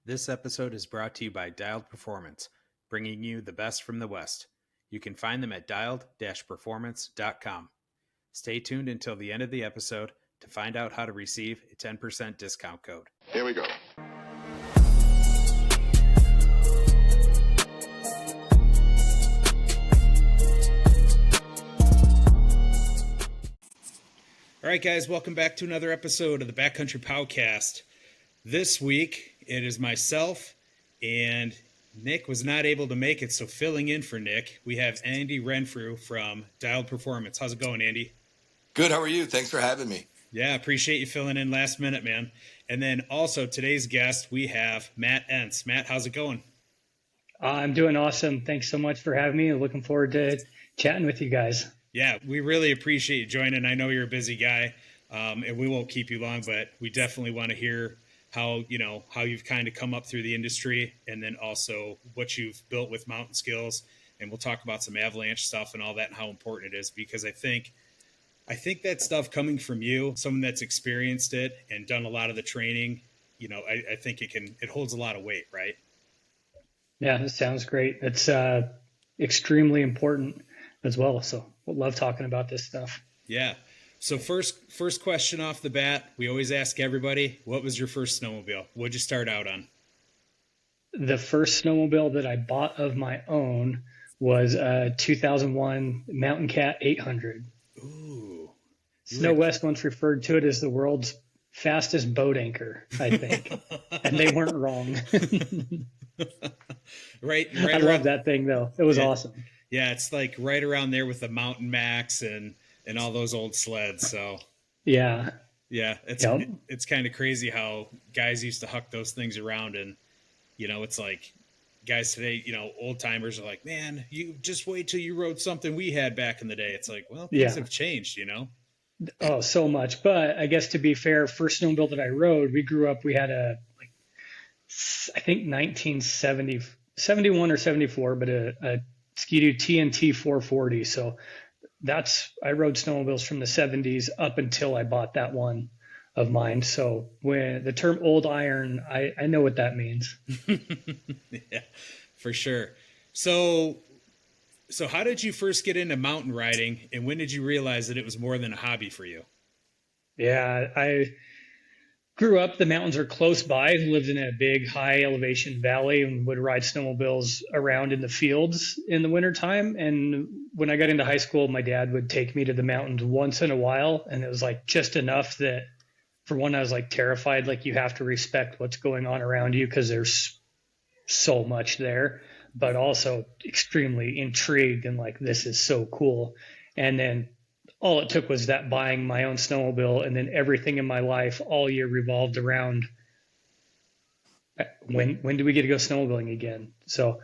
This episode is brought to you by Dialed Performance, bringing you the best from the West. You can find them at dialed-performance.com. Stay tuned until the end of the episode to find out how to receive a 10% discount code. Here we go. All right, guys, welcome back to another episode of the Backcountry Podcast. This week, it is myself, and Nick was not able to make it, so filling in for Nick, we have Andy Renfrew from Dialed Performance. How's it going, Andy? Good. How are you? Thanks for having me. Yeah, appreciate you filling in last minute, man. And then also today's guest, we have Matt Entz. Matt, how's it going? I'm doing awesome. Thanks so much for having me. Looking forward to chatting with you guys. Yeah, we really appreciate you joining. I know you're a busy guy, and we won't keep you long, but we definitely want to hear how you've kind of come up through the industry, and then also what you've built with Mountain Skillz. And we'll talk about some avalanche stuff and all that and how important it is, because I think that stuff coming from you, someone that's experienced it and done a lot of the training, I think it holds a lot of weight, right? Yeah, that sounds great. It's extremely important as well. So we'll love talking about this stuff. Yeah. So first question off the bat, we always ask everybody, what was your first snowmobile? What'd you start out on? The first snowmobile that I bought of my own was a 2001 Mountain Cat 800. Ooh. Snow West once referred to it as the world's fastest boat anchor, I think. And they weren't wrong. Right. I love that thing, though. It was awesome. Yeah, it's like right around there with the Mountain Max and all those old sleds. So yeah, it's kind of crazy how guys used to huck those things around, and it's like guys today, old timers are like, man, you just wait till you rode something we had back in the day. It's like, well, things have changed, Oh, so much. But I guess to be fair, first snowmobile that I rode, we grew up, we had I think 1970, 71 or 74, but a Ski-Doo TNT 440. So I rode snowmobiles from the 70s up until I bought that one of mine. So when the term old iron, I know what that means. Yeah, for sure. So how did you first get into mountain riding, and when did you realize that it was more than a hobby for you? Yeah, I grew up, the mountains are close by, lived in a big high elevation valley and would ride snowmobiles around in the fields in the wintertime. And when I got into high school, my dad would take me to the mountains once in a while. And it was like just enough that, for one, I was like terrified, like you have to respect what's going on around you because there's so much there, but also extremely intrigued and like, this is so cool. And then all it took was that buying my own snowmobile, and then everything in my life all year revolved around when do we get to go snowmobiling again? So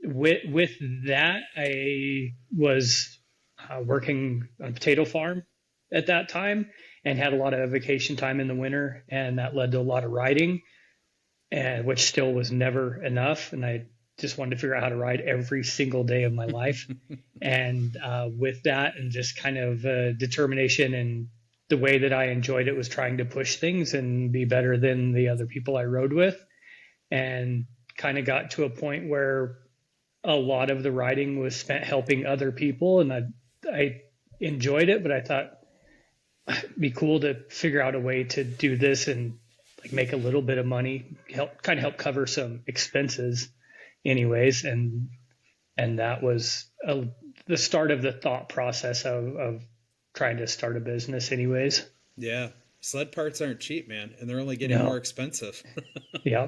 with that, I was working on a potato farm at that time and had a lot of vacation time in the winter, and that led to a lot of riding, and which still was never enough. And I just wanted to figure out how to ride every single day of my life. And with that, and just kind of determination, and the way that I enjoyed it was trying to push things and be better than the other people I rode with, and kind of got to a point where a lot of the riding was spent helping other people. And I enjoyed it, but I thought it'd be cool to figure out a way to do this and like make a little bit of money, help cover some expenses anyways. And that was the start of the thought process of trying to start a business anyways. Yeah. Sled parts aren't cheap, man. And they're only getting more expensive. Yeah.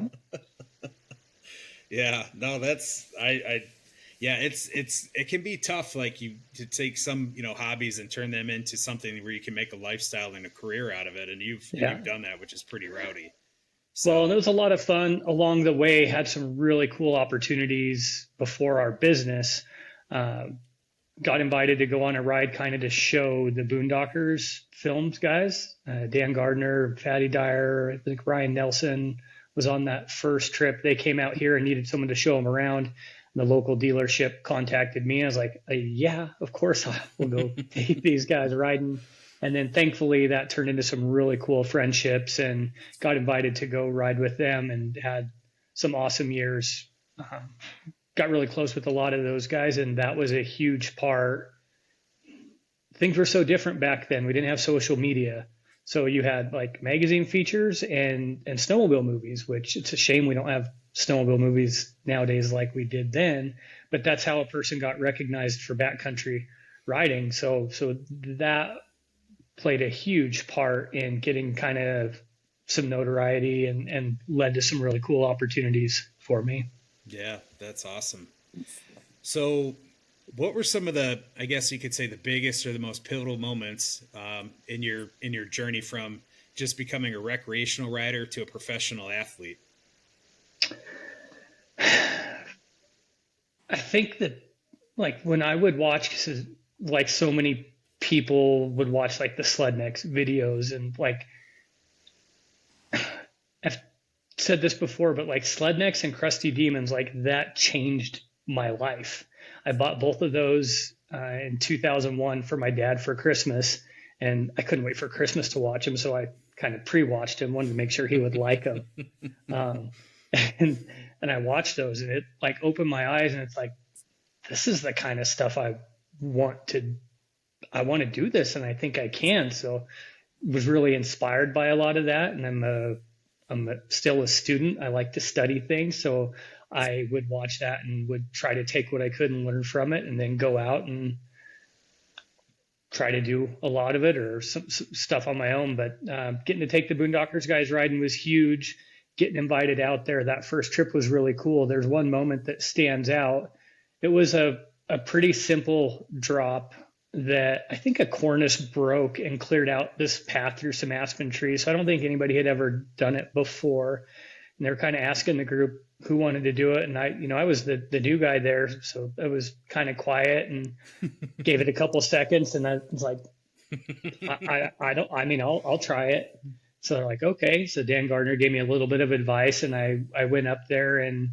Yeah. No, it can be tough. Like to take some, hobbies and turn them into something where you can make a lifestyle and a career out of it. And you've done that, which is pretty rowdy. So, well, it was a lot of fun along the way. Had some really cool opportunities before our business. Got invited to go on a ride kind of to show the Boondockers films guys. Dan Gardner, Fatty Dyer, I think Ryan Nelson was on that first trip. They came out here and needed someone to show them around. And the local dealership contacted me. I was like, yeah, of course I will go take these guys riding And then thankfully that turned into some really cool friendships and got invited to go ride with them and had some awesome years. Got really close with a lot of those guys, and that was a huge part. Things were so different back then. We didn't have social media. So you had like magazine features and snowmobile movies, which it's a shame we don't have snowmobile movies nowadays like we did then, but that's how a person got recognized for backcountry riding. So that played a huge part in getting kind of some notoriety and led to some really cool opportunities for me. Yeah, that's awesome. So what were some of the, I guess you could say, the biggest or the most pivotal moments in your journey from just becoming a recreational rider to a professional athlete? I think that like when I would watch, 'cause like so many people would watch like the Slednex videos, and like I've said this before, but like Slednex and Crusty Demons, like that changed my life. I bought both of those in 2001 for my dad for Christmas, and I couldn't wait for Christmas to watch them, so I kind of pre-watched him, wanted to make sure he would like them. And I watched those, and it like opened my eyes, and it's like, this is the kind of stuff I want to do this, and I think I can. So was really inspired by a lot of that. And I'm still a student. I like to study things. So I would watch that and would try to take what I could and learn from it, and then go out and try to do a lot of it or some stuff on my own. But getting to take the Boondockers guys riding was huge. Getting invited out there, that first trip was really cool. There's one moment that stands out. It was a pretty simple drop that I think a cornice broke and cleared out this path through some aspen trees. So I don't think anybody had ever done it before. And they were kind of asking the group who wanted to do it. And I was the new guy there. So I was kind of quiet and gave it a couple seconds. And I was like, I'll try it. So they're like, okay. So Dan Gardner gave me a little bit of advice, and I went up there and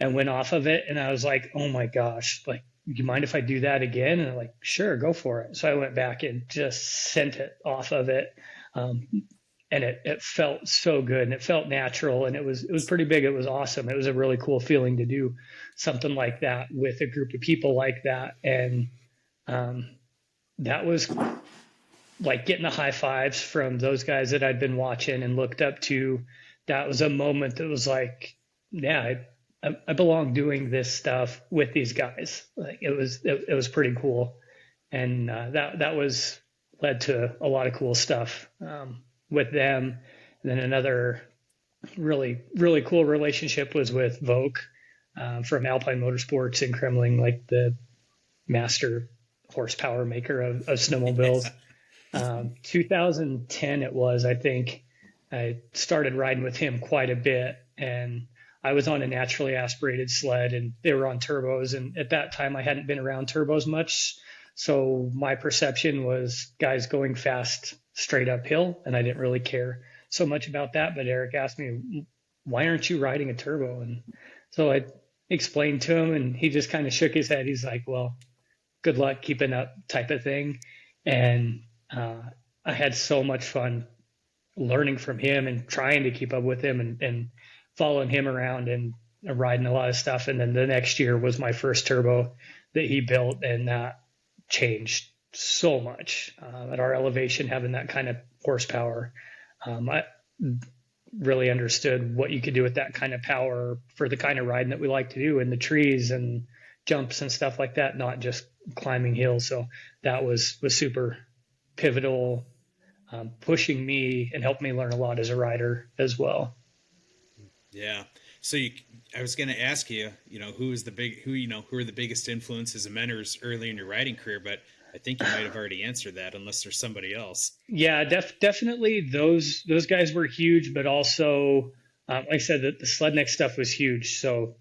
went off of it. And I was like, oh my gosh, like, do you mind if I do that again? And they're like, sure, go for it. So I went back and just sent it off of it. And it felt so good, and it felt natural, and it was pretty big. It was awesome. It was a really cool feeling to do something like that with a group of people like that. And that was like getting the high fives from those guys that I'd been watching and looked up to. That was a moment that was like, yeah, I belong doing this stuff with these guys. Like it was pretty cool. And that was led to a lot of cool stuff with them. And then another really, really cool relationship was with Voke from Alpine Motorsports in Kremling, like the master horsepower maker of snowmobiles. 2010 it was, I think. I started riding with him quite a bit, and I was on a naturally aspirated sled, and they were on turbos. And at that time, I hadn't been around turbos much, so my perception was guys going fast straight uphill, and I didn't really care so much about that. But Eric asked me, why aren't you riding a turbo? And so I explained to him, and he just kind of shook his head. He's like, well, good luck keeping up, type of thing. And I had so much fun learning from him and trying to keep up with him and following him around and riding a lot of stuff. And then the next year was my first turbo that he built, and that changed so much at our elevation, having that kind of horsepower. I really understood what you could do with that kind of power for the kind of riding that we like to do in the trees and jumps and stuff like that, not just climbing hills. So that was super pivotal, pushing me and helped me learn a lot as a rider as well. Yeah. So I was going to ask you, who are the biggest influences and mentors early in your riding career, but I think you might have already answered that unless there's somebody else. Yeah, definitely those guys were huge, but also, like I said, the Slednex stuff was huge. So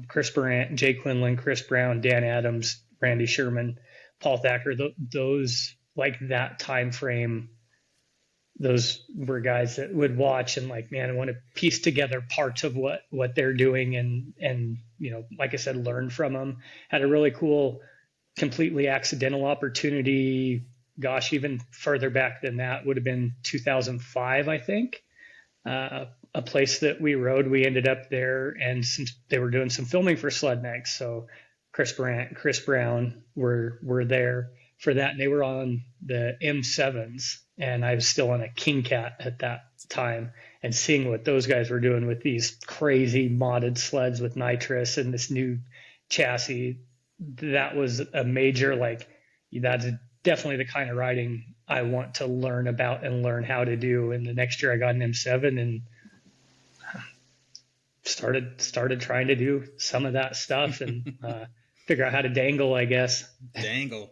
Chris Brandt, Jay Quinlan, Chris Brown, Dan Adams, Randy Sherman, Paul Thacker, those like that time frame, those were guys that would watch and like, man, I want to piece together parts of what they're doing and like I said, learn from them. Had a really cool, completely accidental opportunity gosh, even further back than that would have been 2005, I think. A place that we rode, we ended up there, and they were doing some filming for Sled Next. So Chris Brown were there for that, and they were on the M7s, and I was still on a King Cat at that time, and seeing what those guys were doing with these crazy modded sleds with nitrous and this new chassis, that was a major, like, that's definitely the kind of riding I want to learn about and learn how to do. And the next year I got an M7 and started trying to do some of that stuff and figure out how to dangle, I guess. Dangle.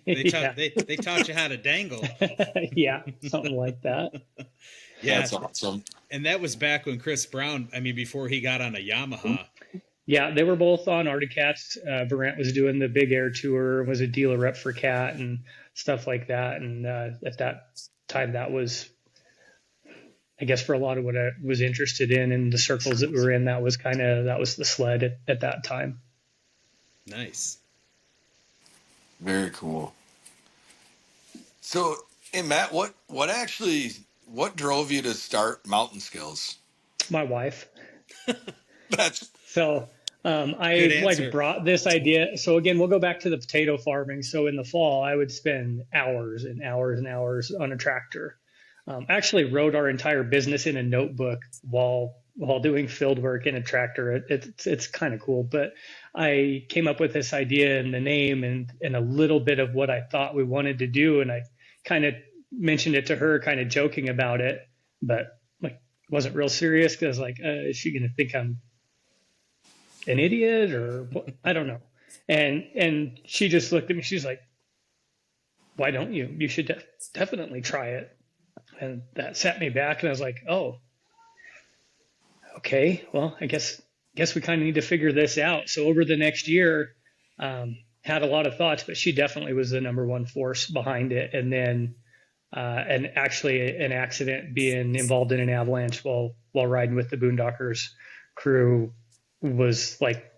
They taught you how to dangle. Yeah, something like that. Yeah, that's awesome. And that was back when Chris Brown, I mean, before he got on a Yamaha. Yeah, they were both on Arctic Cats. Barrett was doing the big air tour, was a dealer rep for Cat and stuff like that. And at that time, that was, I guess, for a lot of what I was interested in the circles that we were in, that was the sled at that time. Nice. Very cool. So, hey, Matt, what drove you to start Mountain Skillz? My wife. That's So I brought this idea. So again, we'll go back to the potato farming. So in the fall, I would spend hours and hours and hours on a tractor. Actually wrote our entire business in a notebook while doing field work in a tractor. It's kind of cool, but I came up with this idea and the name and a little bit of what I thought we wanted to do. And I kind of mentioned it to her, kind of joking about it, but like wasn't real serious because like, is she going to think I'm an idiot or what? I don't know. And she just looked at me. She's like, why don't you? You should definitely try it. And that set me back. And I was like, oh, okay, well, I guess we kind of need to figure this out. So over the next year, had a lot of thoughts, but she definitely was the number one force behind it. And then, and actually an accident, being involved in an avalanche while riding with the Boondockers crew was like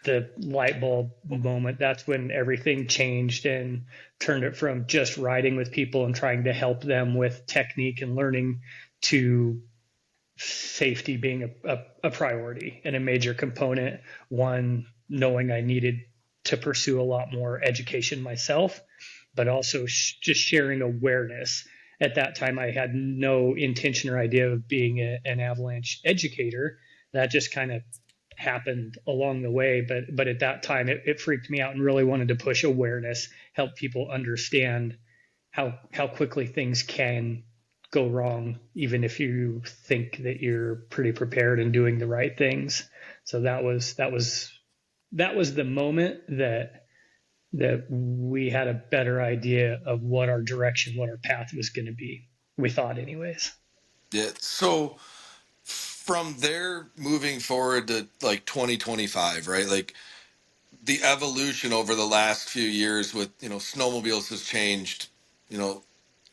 the light bulb moment. That's when everything changed and turned it from just riding with people and trying to help them with technique and learning to safety being a priority and a major component. One, knowing I needed to pursue a lot more education myself, but also just sharing awareness. At that time, I had no intention or idea of being an avalanche educator. That just kind of happened along the way. But at that time, it freaked me out and really wanted to push awareness, help people understand how quickly things can go wrong, even if you think that you're pretty prepared and doing the right things. So that was the moment that we had a better idea of what our direction, what our path was going to be. We thought anyways. Yeah. So from there moving forward to like 2025, right? Like the evolution over the last few years with, snowmobiles has changed,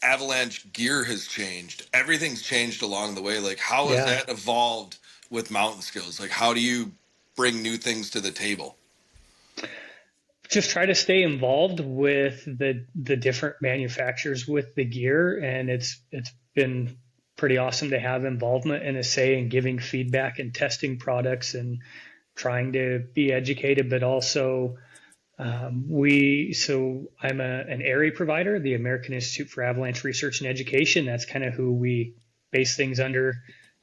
avalanche gear has changed. Everything's changed along the way. Like how has that evolved with Mountain Skillz? Like how do you bring new things to the table? Just try to stay involved with the different manufacturers with the gear. And it's been pretty awesome to have involvement and a say in giving feedback and testing products and trying to be educated, but also I'm an ARI provider, the American Institute for Avalanche Research and Education. That's kind of who we base things under,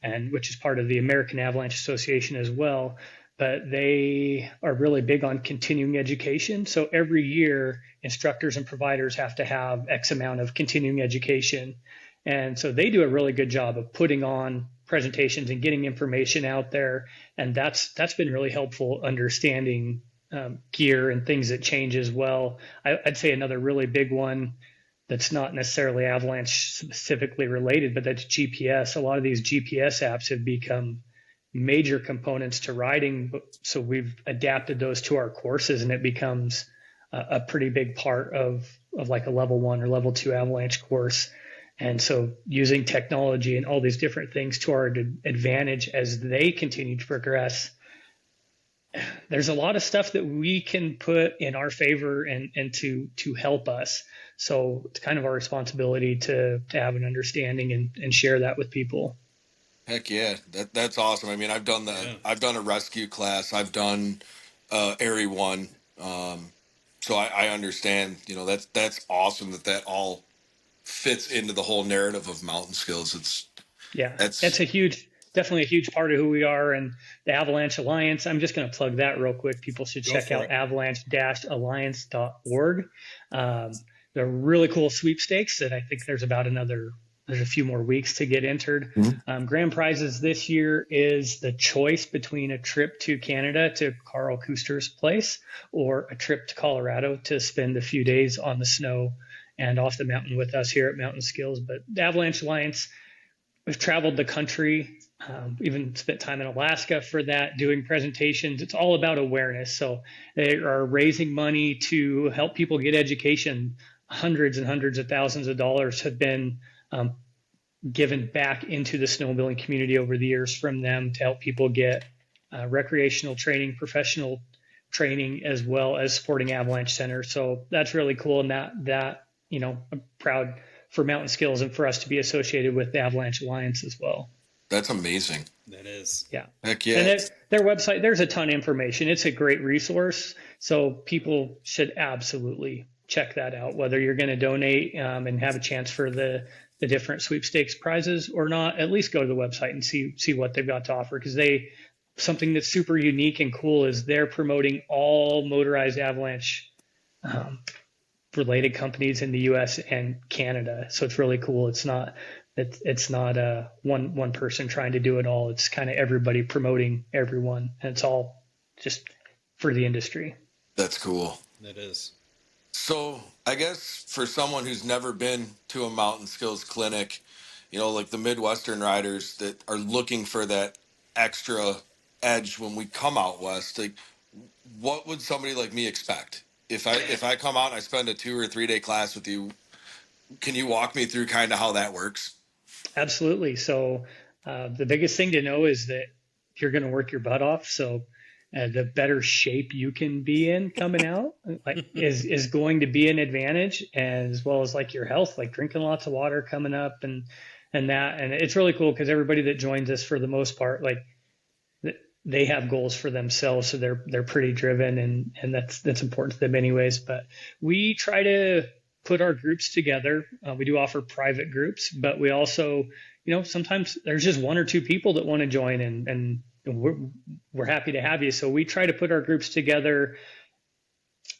and which is part of the American Avalanche Association as well. But they are really big on continuing education. So every year, instructors and providers have to have X amount of continuing education. And so they do a really good job of putting on presentations and getting information out there. And that's been really helpful understanding gear and things that change as well. I'd say another really big one that's not necessarily avalanche specifically related, but that's GPS. A lot of these GPS apps have become major components to riding. So we've adapted those to our courses, and it becomes a pretty big part of like a level 1 or level 2 avalanche course. And so using technology and all these different things to our advantage as they continue to progress there's a lot of stuff that we can put in our favor and to help us. So it's kind of our responsibility to have an understanding and share that with people. Heck yeah, that's awesome. I mean, I've done a rescue class. I've done Airy One. So I understand. You know, that's awesome that all fits into the whole narrative of Mountain Skillz. Yeah, That's that's definitely a huge part of who we are. And the Avalanche Alliance, I'm just going to plug that real quick. People should Go check for out it. avalanche-alliance.org. Um, they're really cool sweepstakes that I think there's a few more weeks to get entered. Grand prizes this year is the choice between a trip to Canada to Carl Kuster's place or a trip to Colorado to spend a few days on the snow and off the mountain with us here at Mountain Skillz. But the Avalanche Alliance, we've traveled the country, even spent time in Alaska for that, doing presentations. It's all about awareness. So they are raising money to help people get education. Hundreds and hundreds of thousands of dollars have been given back into the snowmobiling community over the years from them to help people get recreational training, professional training, as well as supporting avalanche centers. So that's really cool. And that I'm proud for Mountain Skillz and for us to be associated with the Avalanche Alliance as well. that's amazing. That is. Yeah. Heck yeah. And their website, there's a ton of information. It's a great resource. So people should absolutely check that out, whether you're going to donate and have a chance for the different sweepstakes prizes or not. At least go to the website and see what they've got to offer, because something that's super unique and cool is they're promoting all motorized avalanche related companies in the U.S. and Canada. So it's really cool. It's not one person trying to do it all. It's kind of everybody promoting everyone, and it's all just for the industry. That's cool. That is. So I guess for someone who's never been to a Mountain Skillz clinic, you know, like the Midwestern riders that are looking for that extra edge when we come out west, like what would somebody like me expect? If I come out and I spend a 2 or 3 day class with you, can you walk me through kind of how that works? Absolutely. So the biggest thing to know is that you're going to work your butt off. So the better shape you can be in coming out is going to be an advantage, as well as like your health, like drinking lots of water coming up and it's really cool because everybody that joins us, for the most part, like they have goals for themselves, so they're pretty driven, and that's important to them anyways. But we try to put our groups together. We do offer private groups, but we also, sometimes there's just 1 or 2 people that want to join, and we're happy to have you. So we try to put our groups together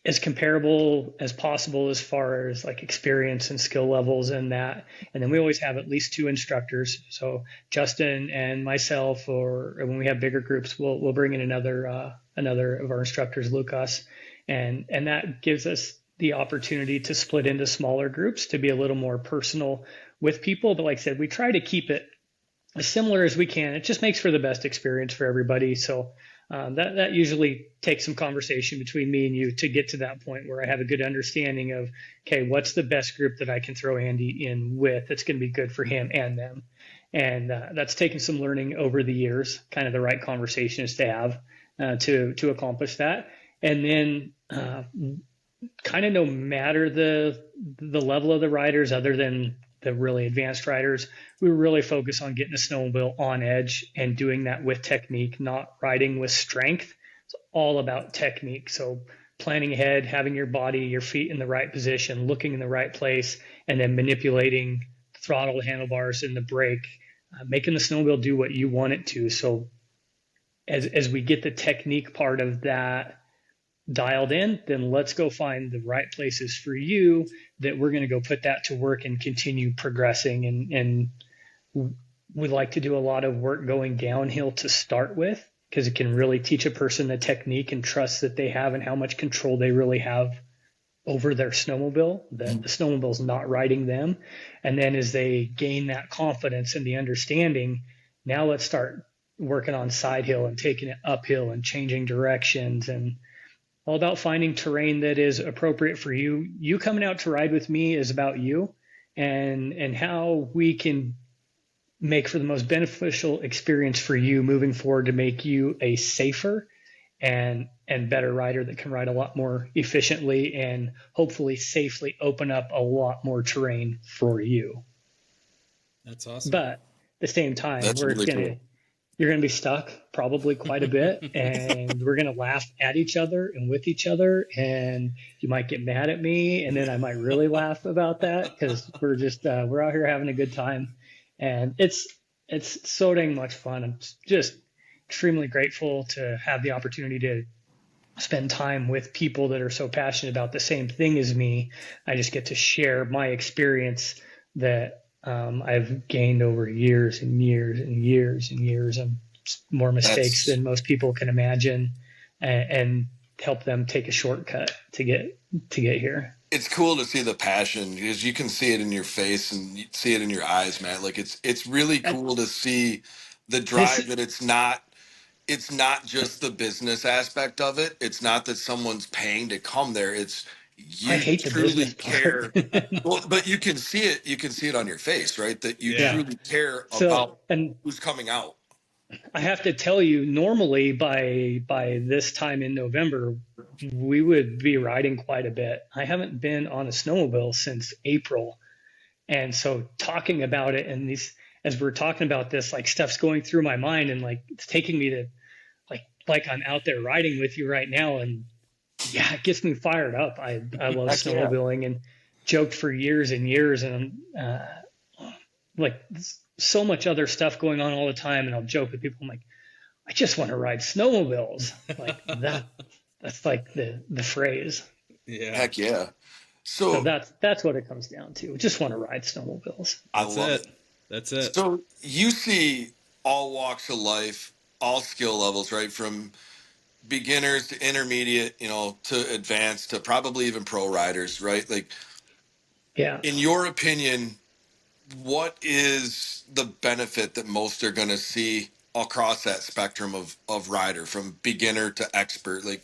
as comparable as possible as far as like experience and skill levels and that. And then we always have at least 2 instructors. So Justin and myself, or when we have bigger groups, we'll bring in another of our instructors, Lucas, and that gives us the opportunity to split into smaller groups to be a little more personal with people. But like I said, we try to keep it as similar as we can. It just makes for the best experience for everybody. So that usually takes some conversation between me and you to get to that point where I have a good understanding of, okay, what's the best group that I can throw Andy in with that's going to be good for him and them. And that's taken some learning over the years, kind of the right conversations to have to accomplish that. And then kind of no matter the level of the riders, other than the really advanced riders, we really focus on getting a snowmobile on edge and doing that with technique, not riding with strength. It's all about technique. So planning ahead, having your body, your feet in the right position, looking in the right place, and then manipulating the throttle, the handlebars, and the brake, making the snowmobile do what you want it to. So as we get the technique part of that dialed in, then let's go find the right places for you that we're going to go put that to work and continue progressing. And we like to do a lot of work going downhill to start with, because it can really teach a person the technique and trust that they have and how much control they really have over their snowmobile, that the snowmobile's not riding them. And then as they gain that confidence and the understanding, now let's start working on side hill and taking it uphill and changing directions, and all about finding terrain that is appropriate for you. You coming out to ride with me is about you and how we can make for the most beneficial experience for you moving forward to make you a safer and better rider that can ride a lot more efficiently and hopefully safely open up a lot more terrain for you. That's awesome. But at the same time, That's really cool. you're going to be stuck probably quite a bit, and we're going to laugh at each other and with each other, and you might get mad at me, and then I might really laugh about that because we're just we're out here having a good time, and it's so dang much fun. I'm just extremely grateful to have the opportunity to spend time with people that are so passionate about the same thing as me. I just get to share my experience that I've gained over years and years and years and years, and more mistakes than most people can imagine, and help them take a shortcut to get here. It's cool to see the passion because you can see it in your face and you see it in your eyes, Matt. Like it's really cool to see the drive that it's not just the business aspect of it. It's not that someone's paying to come there. It's I you hate the truly business care. part. Well, but you can see it. You can see it on your face, right? That you Yeah. truly care So, about and who's coming out. I have to tell you, normally by this time in November, we would be riding quite a bit. I haven't been on a snowmobile since April. And so talking about it, and these, as we're talking about this, like stuff's going through my mind, and like it's taking me to like I'm out there riding with you right now, and yeah, it gets me fired up. I love Heck yeah. snowmobiling, and joked for years and years, and like so much other stuff going on all the time, and I'll joke with people. I'm like, I just want to ride snowmobiles. Like that. That's like the phrase. Yeah. Heck yeah. So that's what it comes down to. Just want to ride snowmobiles. I That's love it. That's it. So you see all walks of life, all skill levels, right? From beginners to intermediate, to advanced to probably even pro riders, right? Like, Yeah. in your opinion, what is the benefit that most are going to see across that spectrum of rider from beginner to expert? Like,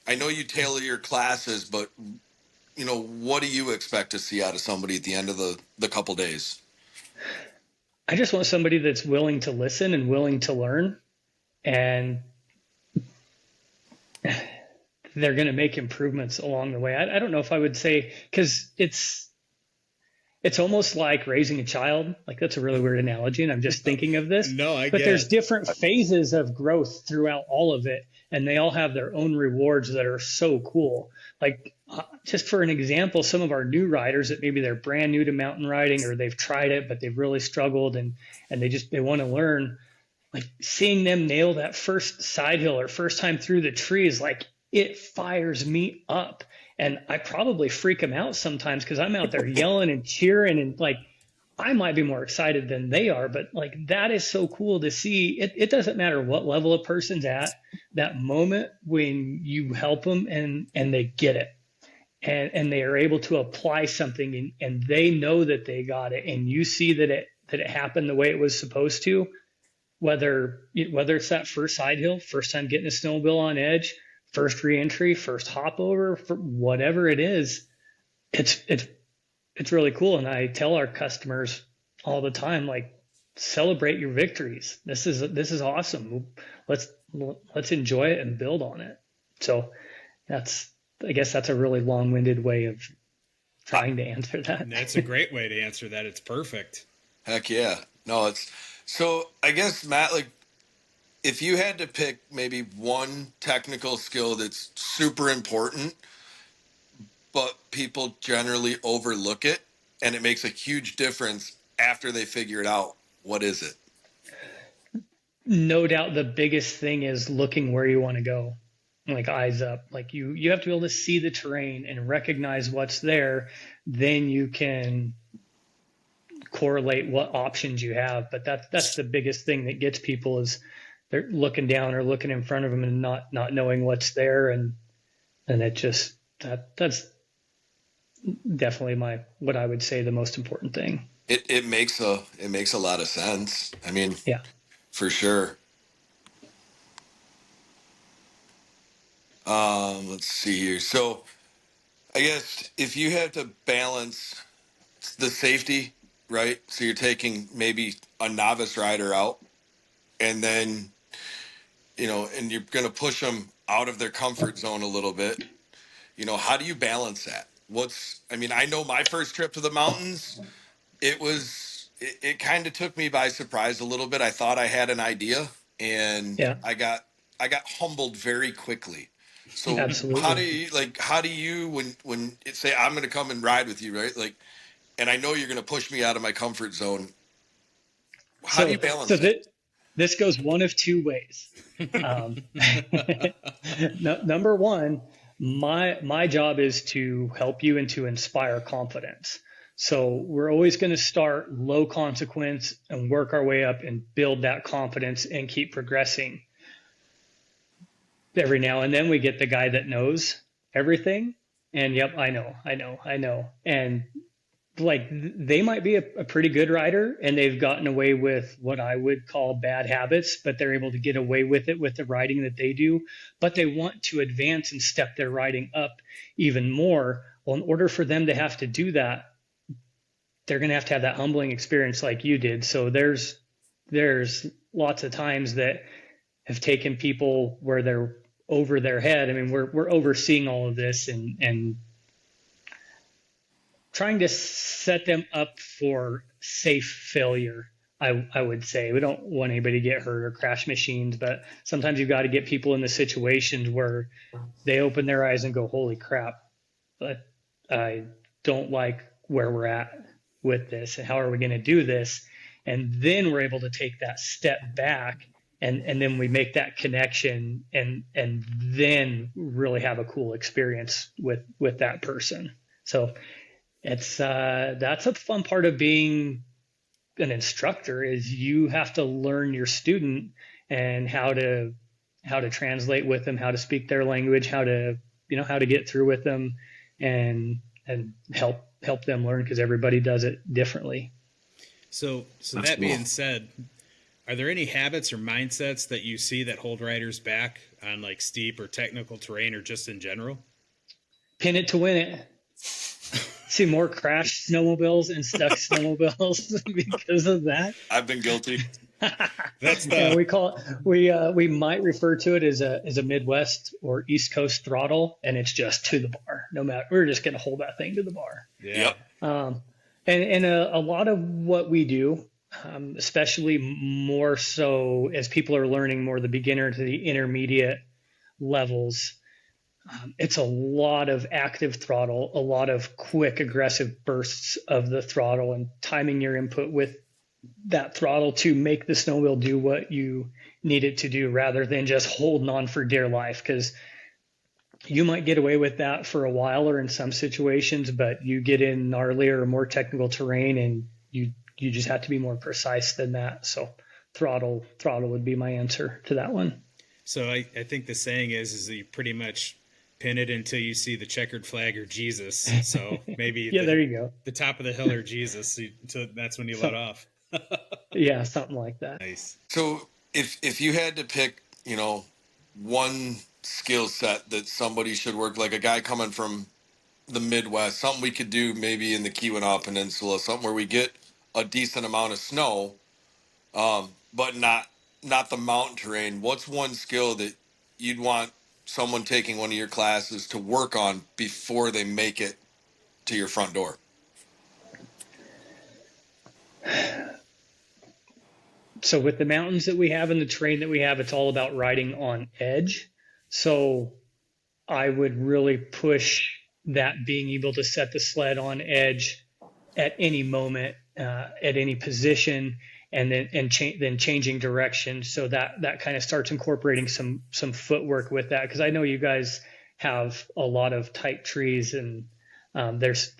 I know you tailor your classes, but what do you expect to see out of somebody at the end of the couple days? I just want somebody that's willing to listen and willing to learn, and they're going to make improvements along the way. I don't know if I would say, because it's almost like raising a child. Like that's a really weird analogy, and I'm just thinking of this. No, I but get there's it. different phases of growth throughout all of it, and they all have their own rewards that are so cool. Like just for an example, some of our new riders that maybe they're brand new to mountain riding, or they've tried it but they've really struggled, and they want to learn. Like seeing them nail that first side hill or first time through the trees, like it fires me up. And I probably freak them out sometimes because I'm out there yelling and cheering, and like I might be more excited than they are, but like that is so cool to see. It doesn't matter what level a person's at, that moment when you help them and they get it, and they are able to apply something, and they know that they got it, and you see that it happened the way it was supposed to. Whether it's that first side hill, first time getting a snowmobile on edge, first reentry, first hop over, for whatever it is, it's really cool. And I tell our customers all the time, like, celebrate your victories. This is awesome. Let's enjoy it and build on it. So I guess that's a really long-winded way of trying to answer that. That's a great way to answer that. It's perfect. Heck yeah. No, so I guess, Matt, like, if you had to pick maybe one technical skill that's super important, but people generally overlook it, and it makes a huge difference after they figure it out, what is it? No doubt the biggest thing is looking where you want to go, like eyes up. Like you have to be able to see the terrain and recognize what's there. Then you can correlate what options you have. But that's the biggest thing that gets people, is they're looking down or looking in front of them and not knowing what's there. And it just, that's definitely what I would say the most important thing. It makes a lot of sense. I mean, Yeah. for sure. Let's see here. So I guess if you had to balance the safety, right? So you're taking maybe a novice rider out, and then, and you're going to push them out of their comfort zone a little bit. How do you balance that? I know my first trip to the mountains, it kind of took me by surprise a little bit. I thought I had an idea, and Yeah, I got humbled very quickly. So absolutely. how do you when it say I'm going to come and ride with you, right? Like, and I know you're going to push me out of my comfort zone. How do you So balance that? this goes one of two ways. Um, no, number one, my job is to help you and to inspire confidence. So we're always going to start low consequence and work our way up and build that confidence and keep progressing. Every now and then we get the guy that knows everything. And yep, I know. And like they might be a pretty good rider and they've gotten away with what I would call bad habits, but they're able to get away with it with the riding that they do. But they want to advance and step their riding up even more. Well, in order for them to have to do that, they're going to have that humbling experience like you did. So there's lots of times that have taken people where they're over their head. I mean, we're overseeing all of this and trying to set them up for safe failure. I would say we don't want anybody to get hurt or crash machines, but sometimes you've got to get people in the situations where they open their eyes and go, "Holy crap! But I don't like where we're at with this, and how are we going to do this?" And then we're able to take that step back, and then we make that connection, and then really have a cool experience with that person. So it's that's a fun part of being an instructor is you have to learn your student and how to translate with them, how to speak their language, how to get through with them, and help them learn because everybody does it differently. So that being said, are there any habits or mindsets that you see that hold riders back on like steep or technical terrain or just in general? Pin it to win it. See more crashed snowmobiles and stuck snowmobiles because of that. I've been guilty. That's we call it, we might refer to it as a Midwest or East Coast throttle, and it's just to the bar. No matter, we're just going to hold that thing to the bar. Yeah. Yep. And a lot of what we do, especially more so as people are learning more the beginner to the intermediate levels, it's a lot of active throttle, a lot of quick aggressive bursts of the throttle and timing your input with that throttle to make the snowmobile do what you need it to do rather than just holding on for dear life. Because you might get away with that for a while or in some situations, but you get in gnarlier or more technical terrain and you just have to be more precise than that. So throttle would be my answer to that one. So I think the saying is that you pretty much pin it until you see the checkered flag or Jesus. So maybe there you go. The top of the hill or Jesus. So that's when you let off. Yeah, something like that. Nice. So if you had to pick, one skill set that somebody should work, like a guy coming from the Midwest, something we could do maybe in the Keweenaw Peninsula, something where we get a decent amount of snow, but not the mountain terrain. What's one skill that you'd want someone taking one of your classes to work on before they make it to your front door? So with the mountains that we have and the terrain that we have, it's all about riding on edge. So I would really push that being able to set the sled on edge at any moment, at any position, and then changing direction. So that kind of starts incorporating some footwork with that. Because I know you guys have a lot of tight trees and there's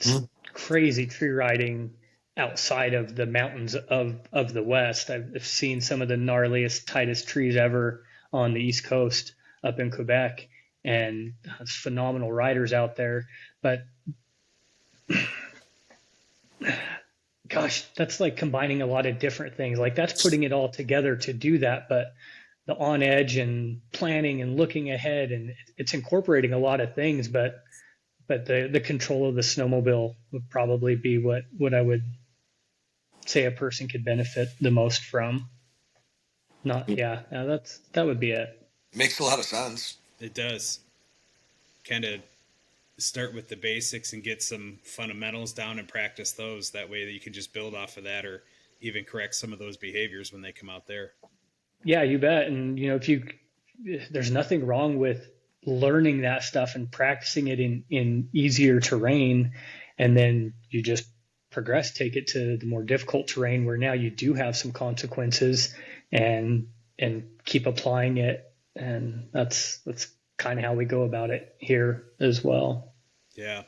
crazy tree riding outside of the mountains of the West. I've seen some of the gnarliest, tightest trees ever on the East Coast up in Quebec, and it's phenomenal riders out there. But gosh, that's like combining a lot of different things. Like that's putting it all together to do that. But the on edge and planning and looking ahead, and it's incorporating a lot of things. But the control of the snowmobile would probably be what I would say a person could benefit the most from. That would be it. Makes a lot of sense. It does. Kind of start with the basics and get some fundamentals down and practice those. That way that you can just build off of that or even correct some of those behaviors when they come out there. Yeah, you bet. And if there's nothing wrong with learning that stuff and practicing it in easier terrain, and then you just progress, take it to the more difficult terrain where now you do have some consequences, and keep applying it. And that's kind of how we go about it here as well. Yeah.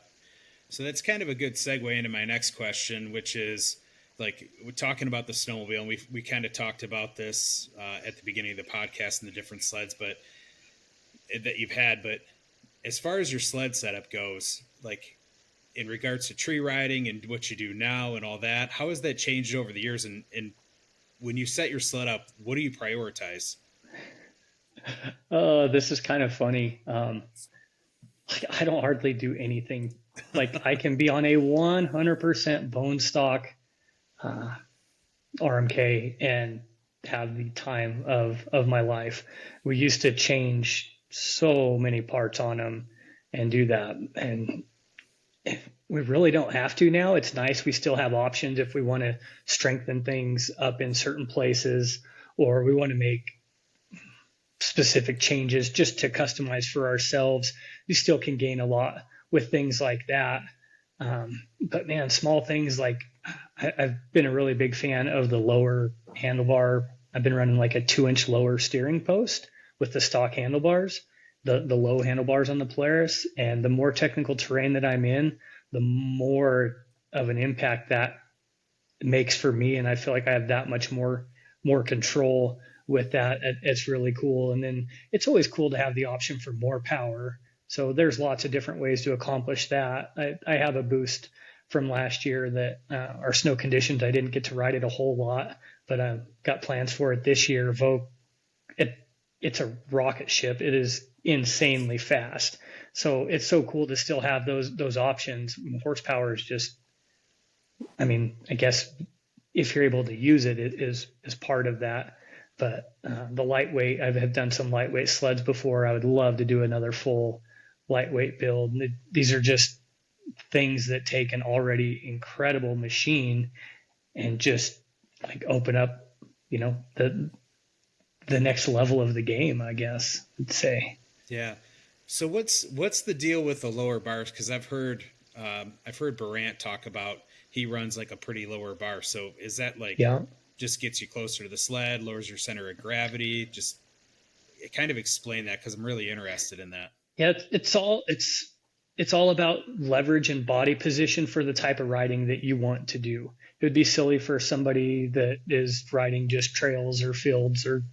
So that's kind of a good segue into my next question, which is, like, we're talking about the snowmobile, and we kind of talked about this at the beginning of the podcast and the different sleds that you've had. But as far as your sled setup goes, like in regards to tree riding and what you do now and all that, how has that changed over the years? And when you set your sled up, what do you prioritize? This is kind of funny. I don't hardly do anything. Like, I can be on a 100% bone stock RMK and have the time of my life. We used to change so many parts on them and do that, and we really don't have to now. It's nice we still have options if we want to strengthen things up in certain places, or we want to make specific changes just to customize for ourselves. We still can gain a lot with things like that. But man, small things like I've been a really big fan of the lower handlebar. I've been running like a 2-inch lower steering post with the stock handlebars, the low handlebars on the Polaris. And the more technical terrain that I'm in, the more of an impact that makes for me. And I feel like I have that much more control with that. It's really cool. And then it's always cool to have the option for more power. So there's lots of different ways to accomplish that. I have a boost from last year that our snow conditions, I didn't get to ride it a whole lot, but I've got plans for it this year. Vogue, it's a rocket ship. It is insanely fast. So it's so cool to still have those options. Horsepower is just, I mean, I guess if you're able to use it, it is part of that. But the lightweight, I've done some lightweight sleds before. I would love to do another full lightweight build. These are just things that take an already incredible machine and just like open up, the next level of the game, I guess I'd say. Yeah. So what's the deal with the lower bars? Because I've heard Barant talk about he runs like a pretty lower bar. So is that like just gets you closer to the sled, lowers your center of gravity? Just kind of explain that, because I'm really interested in that. Yeah, it's all about leverage and body position for the type of riding that you want to do. It would be silly for somebody that is riding just trails or fields or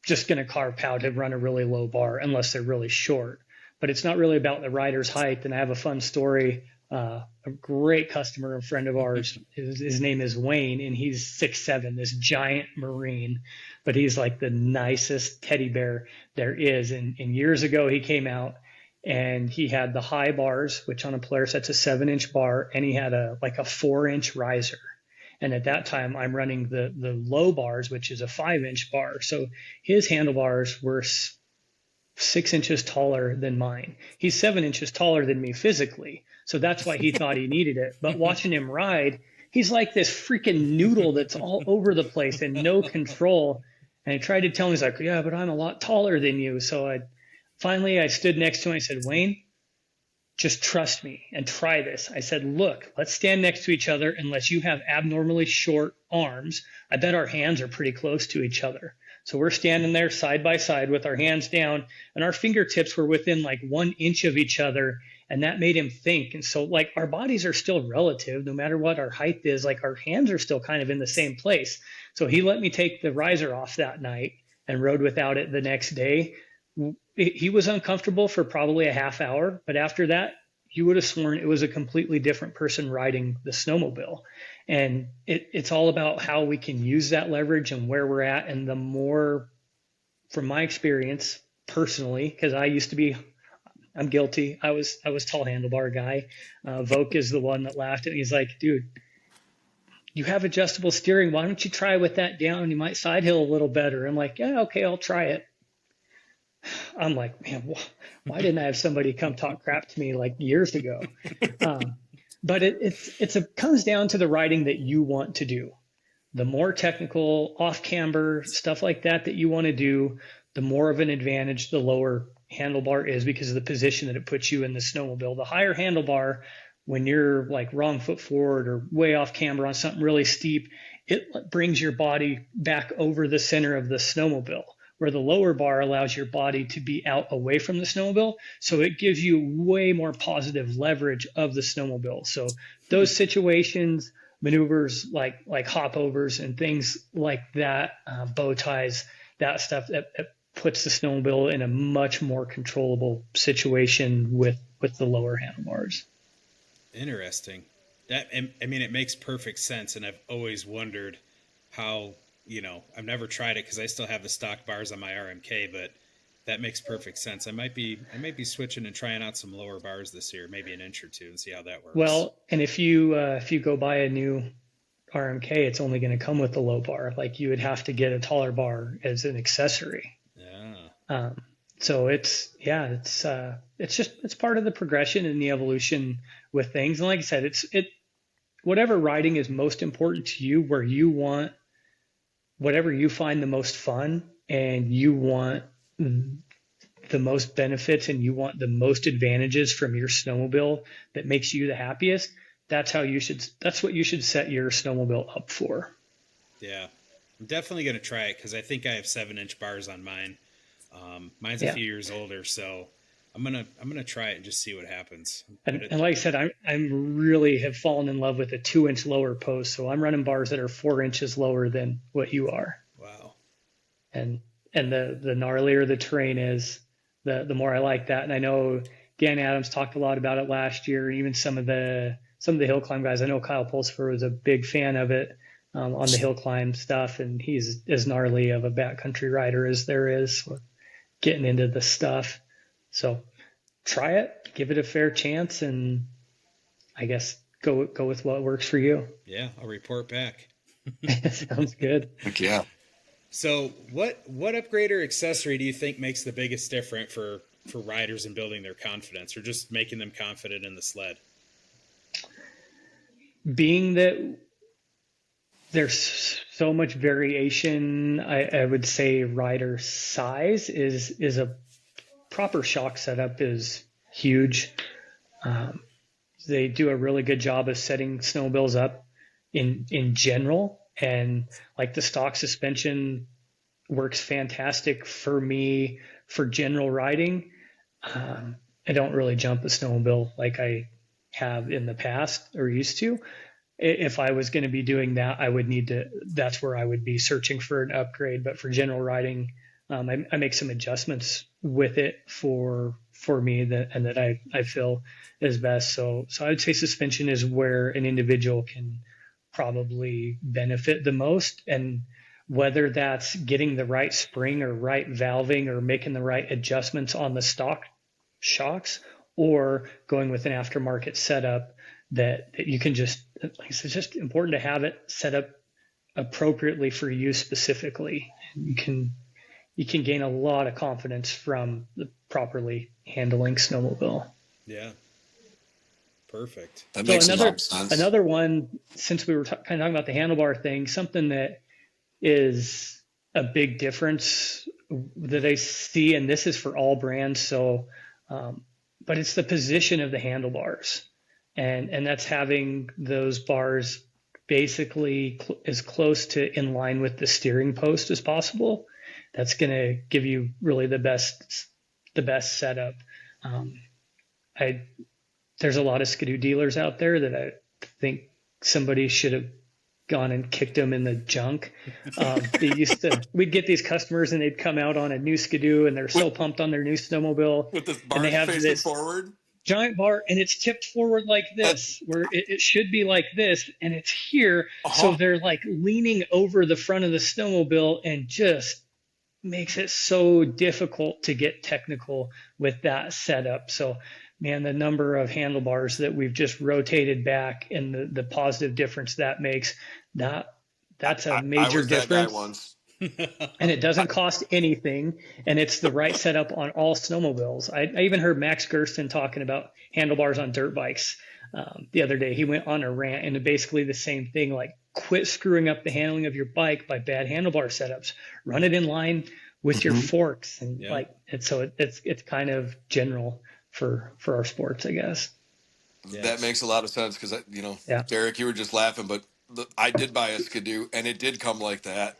just going to carp out to run a really low bar unless they're really short. But it's not really about the rider's height. And I have a fun story. A great customer, a friend of ours, his name is Wayne, and he's 6'7", this giant Marine, but he's like the nicest teddy bear there is. And years ago, he came out and he had the high bars, which on a Polaris, that's a 7-inch bar, and he had a 4-inch riser. And at that time, I'm running the low bars, which is a 5-inch bar. So his handlebars were 6 inches taller than mine. He's 7 inches taller than me physically. So that's why he thought he needed it. But watching him ride, he's like this freaking noodle that's all over the place and no control. And I tried to tell him, he's like, yeah, but I'm a lot taller than you. So I stood next to him. I said, Wayne, just trust me and try this. I said, look, let's stand next to each other unless you have abnormally short arms. I bet our hands are pretty close to each other. So we're standing there side by side with our hands down, and our fingertips were within like 1 inch of each other. And that made him think. And so like our bodies are still relative, no matter what our height is, like our hands are still kind of in the same place. So he let me take the riser off that night and rode without it the next day. He was uncomfortable for probably a half hour, but after that, you would have sworn it was a completely different person riding the snowmobile. And it's all about how we can use that leverage and where we're at. And the more, from my experience personally, because I'm guilty. I was tall handlebar guy. Voke is the one that laughed at me. He's like, dude, you have adjustable steering. Why don't you try with that down? You might side hill a little better. I'm like, yeah, okay, I'll try it. I'm like, man, why didn't I have somebody come talk crap to me like years ago? Um, but it comes down to the riding that you want to do. The more technical off camber stuff like that you want to do, the more of an advantage the lower handlebar is because of the position that it puts you in the snowmobile. The higher handlebar, when you're like wrong foot forward or way off camber on something really steep, it brings your body back over the center of the snowmobile, where the lower bar allows your body to be out away from the snowmobile. So it gives you way more positive leverage of the snowmobile. So those situations, maneuvers like hopovers and things like that, bow ties, that stuff that puts the snowmobile in a much more controllable situation with the lower handlebars. Interesting. That, I mean, it makes perfect sense, and I've always wondered how, I've never tried it because I still have the stock bars on my RMK, but that makes perfect sense. I might be switching and trying out some lower bars this year, maybe an inch or two, and see how that works. Well, and if you go buy a new RMK, it's only going to come with the low bar. Like you would have to get a taller bar as an accessory. Yeah. So it's part of the progression and the evolution with things. And like I said, whatever riding is most important to you, where you want whatever you find the most fun and you want the most benefits and you want the most advantages from your snowmobile that makes you the happiest. That's what you should set your snowmobile up for. Yeah, I'm definitely going to try it because I think I have 7-inch bars on mine. Mine's a few years older, so I'm gonna try it and just see what happens. And like I said, I'm really have fallen in love with a 2-inch lower post, so I'm running bars that are 4 inches lower than what you are. Wow. And the gnarlier the terrain is, the more I like that. And I know Dan Adams talked a lot about it last year, and even some of the hill climb guys. I know Kyle Pulsifer was a big fan of it on the hill climb stuff, and he's as gnarly of a backcountry rider as there is getting into the stuff. So try it, give it a fair chance, and I guess go with what works for you. Yeah, I'll report back. Sounds good. Heck yeah. So what upgrade or accessory do you think makes the biggest difference for riders in building their confidence or just making them confident in the sled? Being that there's so much variation, I would say rider size is a proper shock setup is huge. They do a really good job of setting snowmobiles up in general, and like the stock suspension works fantastic for me for general riding. I don't really jump a snowmobile like I have in the past or used to. If I was going to be doing that, that's where I would be searching for an upgrade. But for general riding, I make some adjustments with it for me that I feel is best. So I would say suspension is where an individual can probably benefit the most. And whether that's getting the right spring or right valving or making the right adjustments on the stock shocks or going with an aftermarket setup that you can just, it's just important to have it set up appropriately for you specifically. You can gain a lot of confidence from the properly handling snowmobile. Yeah. Perfect. That makes a lot of sense. Another one, since we were kind of talking about the handlebar thing, something that is a big difference that I see, and this is for all brands. So, but it's the position of the handlebars. And that's having those bars basically as close to in line with the steering post as possible. That's going to give you really the best setup. There's a lot of Skidoo dealers out there that I think somebody should have gone and kicked them in the junk. We'd get these customers and they'd come out on a new Skidoo and they're so pumped on their new snowmobile. With the bar facing forward? Giant bar, and it's tipped forward like this, where it should be like this, and it's here. So they're like leaning over the front of the snowmobile and just makes it so difficult to get technical with that setup. So, man, the number of handlebars that we've just rotated back and the positive difference that makes, that's a major difference. That guy once. and it doesn't cost anything, and it's the right setup on all snowmobiles. I even heard Max Gersten talking about handlebars on dirt bikes the other day. He went on a rant, and basically the same thing, like quit screwing up the handling of your bike by bad handlebar setups. Run it in line with your forks, and it's kind of general for our sports, I guess. That makes a lot of sense because Derek, you were just laughing, but I did buy a Skidoo, and it did come like that.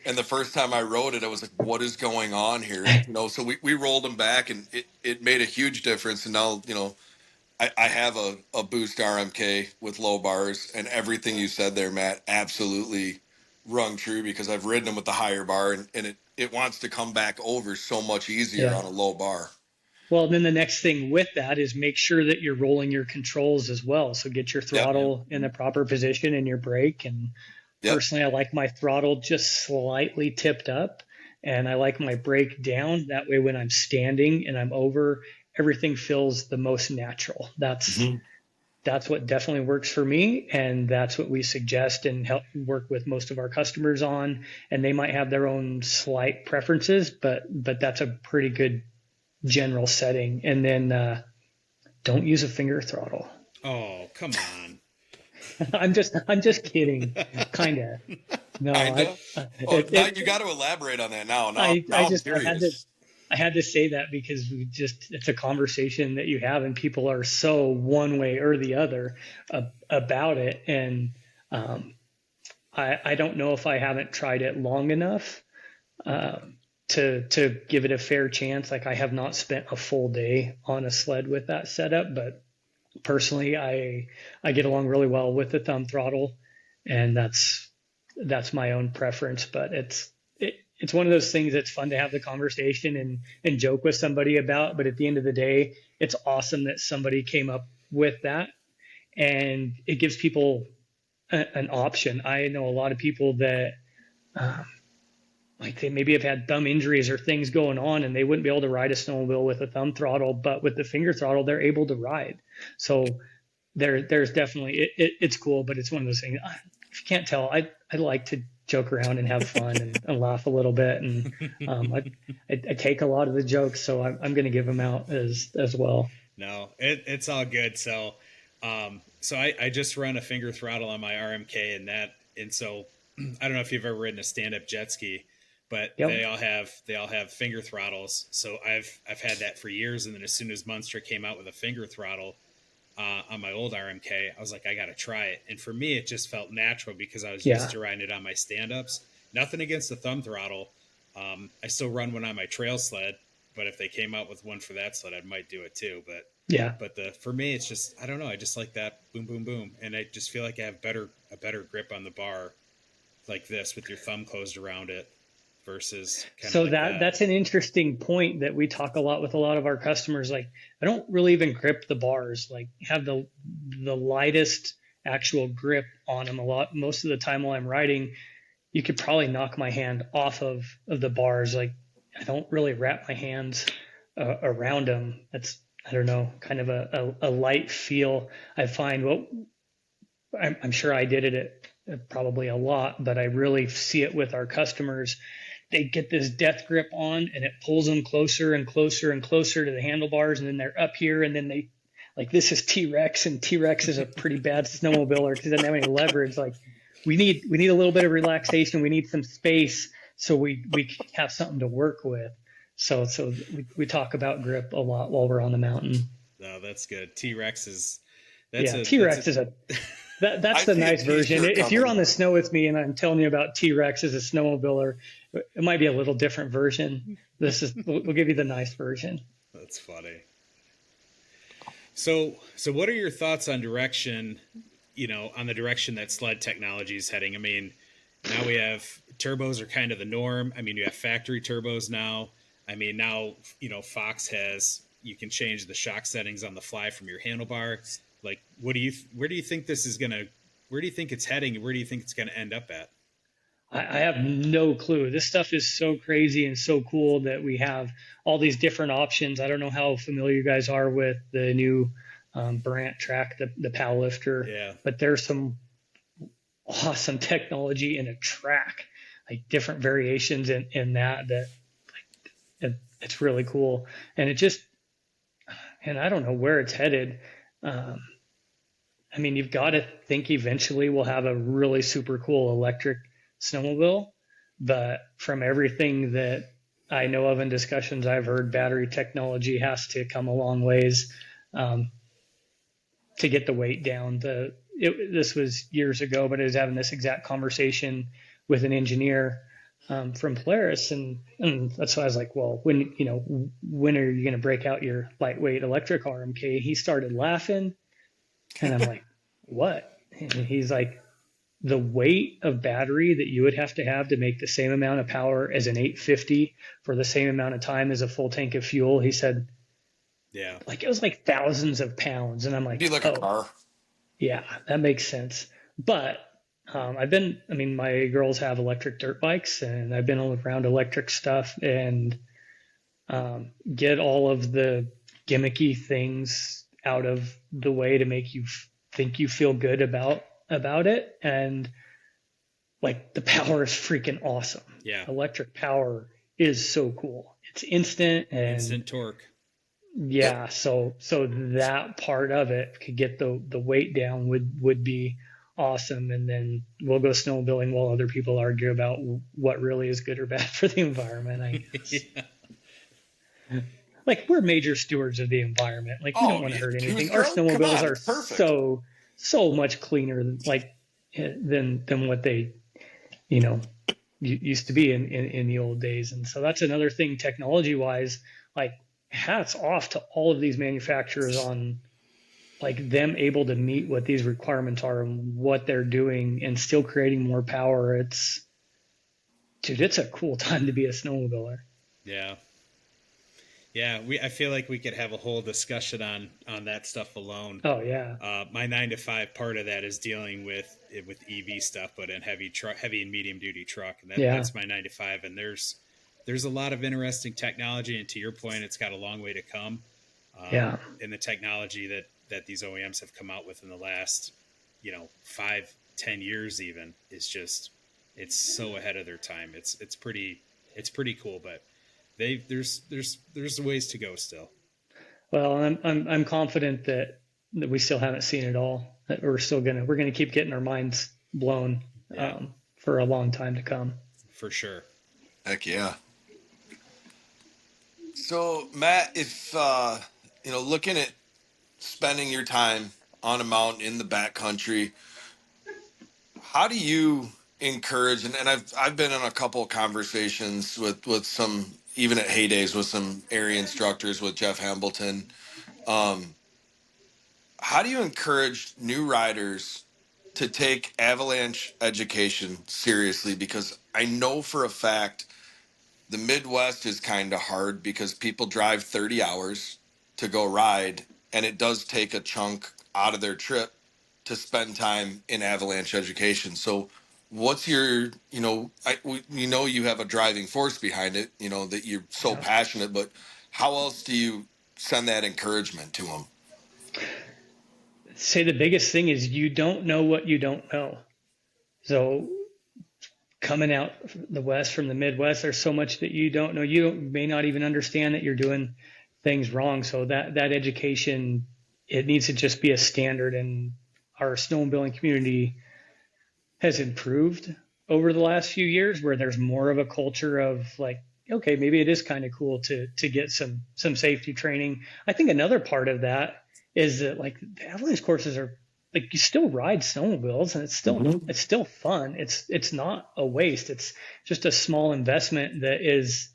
And the first time I rode it, I was like, what is going on here? So we rolled them back, and it made a huge difference. And now, I have a Boost RMK with low bars, and everything you said there, Matt, absolutely rung true because I've ridden them with the higher bar, and it wants to come back over so much easier on a low bar. Well, then the next thing with that is make sure that you're rolling your controls as well. So get your throttle in the proper position and your brake. And personally, I like my throttle just slightly tipped up, and I like my brake down. That way, when I'm standing and I'm over, everything feels the most natural. That's what definitely works for me, and that's what we suggest and help work with most of our customers on. And they might have their own slight preferences, but that's a pretty good general setting. And then don't use a finger throttle. Oh, come on. I'm just kidding. Kind of. No, you got to elaborate on that now. I had to say that because it's a conversation that you have, and people are so one way or the other about it. And I don't know if I haven't tried it long enough to give it a fair chance. Like, I have not spent a full day on a sled with that setup, but personally, I get along really well with the thumb throttle, and that's my own preference. But it's one of those things that's fun to have the conversation and joke with somebody about. But at the end of the day, it's awesome that somebody came up with that, and it gives people an option. I know a lot of people that like they maybe have had thumb injuries or things going on, and they wouldn't be able to ride a snowmobile with a thumb throttle, but with the finger throttle, they're able to ride. So there's definitely, it's cool, but it's one of those things. If you can't tell, I like to joke around and have fun and laugh a little bit. And I take a lot of the jokes, so I'm going to give them out as well. No, it's all good. So, so I just run a finger throttle on my RMK, and so I don't know if you've ever ridden a stand-up jet ski, but they all have finger throttles. So I've had that for years. And then as soon as Munster came out with a finger throttle on my old RMK, I was like, I got to try it. And for me, it just felt natural because I was used to riding it on my stand-ups. Nothing against the thumb throttle. I still run one on my trail sled, but if they came out with one for that sled, I might do it too. But for me, it's just, I don't know. I just like that boom, boom, boom. And I just feel like I have a better grip on the bar like this with your thumb closed around it versus that's an interesting point that we talk a lot with a lot of our customers. Like, I don't really even grip the bars, like have the lightest actual grip on them. Most of the time while I'm riding, you could probably knock my hand off of the bars. Like, I don't really wrap my hands around them. That's, I don't know, kind of a light feel. I find, I'm sure I did it probably a lot, but I really see it with our customers. They get this death grip on, and it pulls them closer and closer and closer to the handlebars, and then they're up here, and then they, like, this is T-Rex, and T-Rex is a pretty bad snowmobiler because it doesn't have any leverage. Like, we need a little bit of relaxation. We need some space so we have something to work with. So we talk about grip a lot while we're on the mountain. No, that's good. T-Rex is that's the nice version. If you're on the snow with me and I'm telling you about T-Rex as a snowmobiler, it might be a little different version. We'll give you the nice version. That's funny. So what are your thoughts on direction, on the direction that sled technology is heading? I mean, now we have turbos are kind of the norm. I mean, you have factory turbos now. I mean, now, Fox you can change the shock settings on the fly from your handlebar. Like, where do you think this is where do you think it's heading, and where do you think it's going to end up at? I have no clue. This stuff is so crazy and so cool that we have all these different options. I don't know how familiar you guys are with the new Brant track, the PAL lifter, but there's some awesome technology in a track like different variations in that it's really cool. And and I don't know where it's headed. Um, I mean, you've got to think eventually we'll have a really super cool electric snowmobile, but from everything that I know of in discussions I've heard, battery technology has to come a long ways um, to get the weight down. This was years ago, but I was having this exact conversation with an engineer from Polaris, and that's why I was like, well, when are you going to break out your lightweight electric RMK? He started laughing, and I'm like, what? And he's like, the weight of battery that you would have to make the same amount of power as an 850 for the same amount of time as a full tank of fuel. He said, Yeah. like it was like thousands of pounds, and I'm Be like, like a oh, car. yeah, that makes sense. But I mean, my girls have electric dirt bikes, and I've been around electric stuff and get all of the gimmicky things out of the way to make you think you feel good about it. And like the power is freaking awesome. Yeah. Electric power is so cool. It's instant and Instant torque. yeah. Yep. So that part of it could get the weight down would be awesome. And then we'll go snowmobiling while other people argue about what really is good or bad for the environment, I guess. Yeah. Like we're major stewards of the environment. Like we don't want to hurt anything. Our Come snowmobiles on, are it's perfect. so much cleaner than what they used to be in the old days. And so that's another thing technology wise, like hats off to all of these manufacturers on like them able to meet what these requirements are and what they're doing and still creating more power. It's a cool time to be a snowmobiler. Yeah. Yeah, I feel like we could have a whole discussion on that stuff alone. Oh yeah. My 9 to 5 part of that is dealing with EV stuff, but in heavy and medium duty truck, and that's my 9 to 5. And there's a lot of interesting technology, and to your point, it's got a long way to come. And the technology that these OEMs have come out with in the last 5-10 years even is just it's so ahead of their time. It's pretty cool, but there's ways to go still. Well, I'm confident that we still haven't seen it all. That we're gonna keep getting our minds blown for a long time to come. For sure. Heck yeah. So Matt, if looking at spending your time on a mountain in the backcountry, how do you encourage? And I've been in a couple of conversations with some, even at heydays, with some area instructors with Jeff Hambleton. How do you encourage new riders to take avalanche education seriously? Because I know for a fact the Midwest is kind of hard because people drive 30 hours to go ride, and it does take a chunk out of their trip to spend time in avalanche education. So what's your, we know you have a driving force behind it, that you're so passionate, but how else do you send that encouragement to them? Say the biggest thing is you don't know what you don't know. So coming out from the Midwest, there's so much that you don't know. You may not even understand that you're doing things wrong. So that education, it needs to just be a standard. And our snowmobiling community has improved over the last few years, where there's more of a culture of like, okay, maybe it is kind of cool to get some safety training. I think another part of that is that like the avalanche courses are like, you still ride snowmobiles and it's still fun. It's not a waste. It's just a small investment that is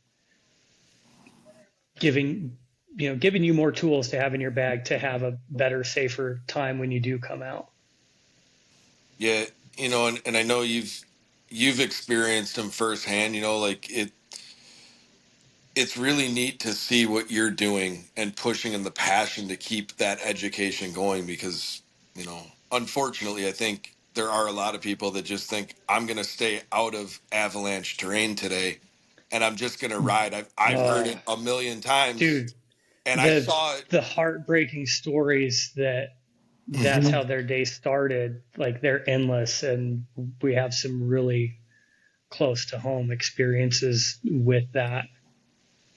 giving you more tools to have in your bag to have a better, safer time when you do come out. Yeah. And I know you've experienced them firsthand, it's really neat to see what you're doing and pushing and the passion to keep that education going, because, unfortunately, I think there are a lot of people that just think I'm going to stay out of avalanche terrain today and I'm just going to ride. I've heard it a million times, dude, and I saw it. The heartbreaking stories that's how their day started. Like they're endless. And we have some really, close to home experiences with that.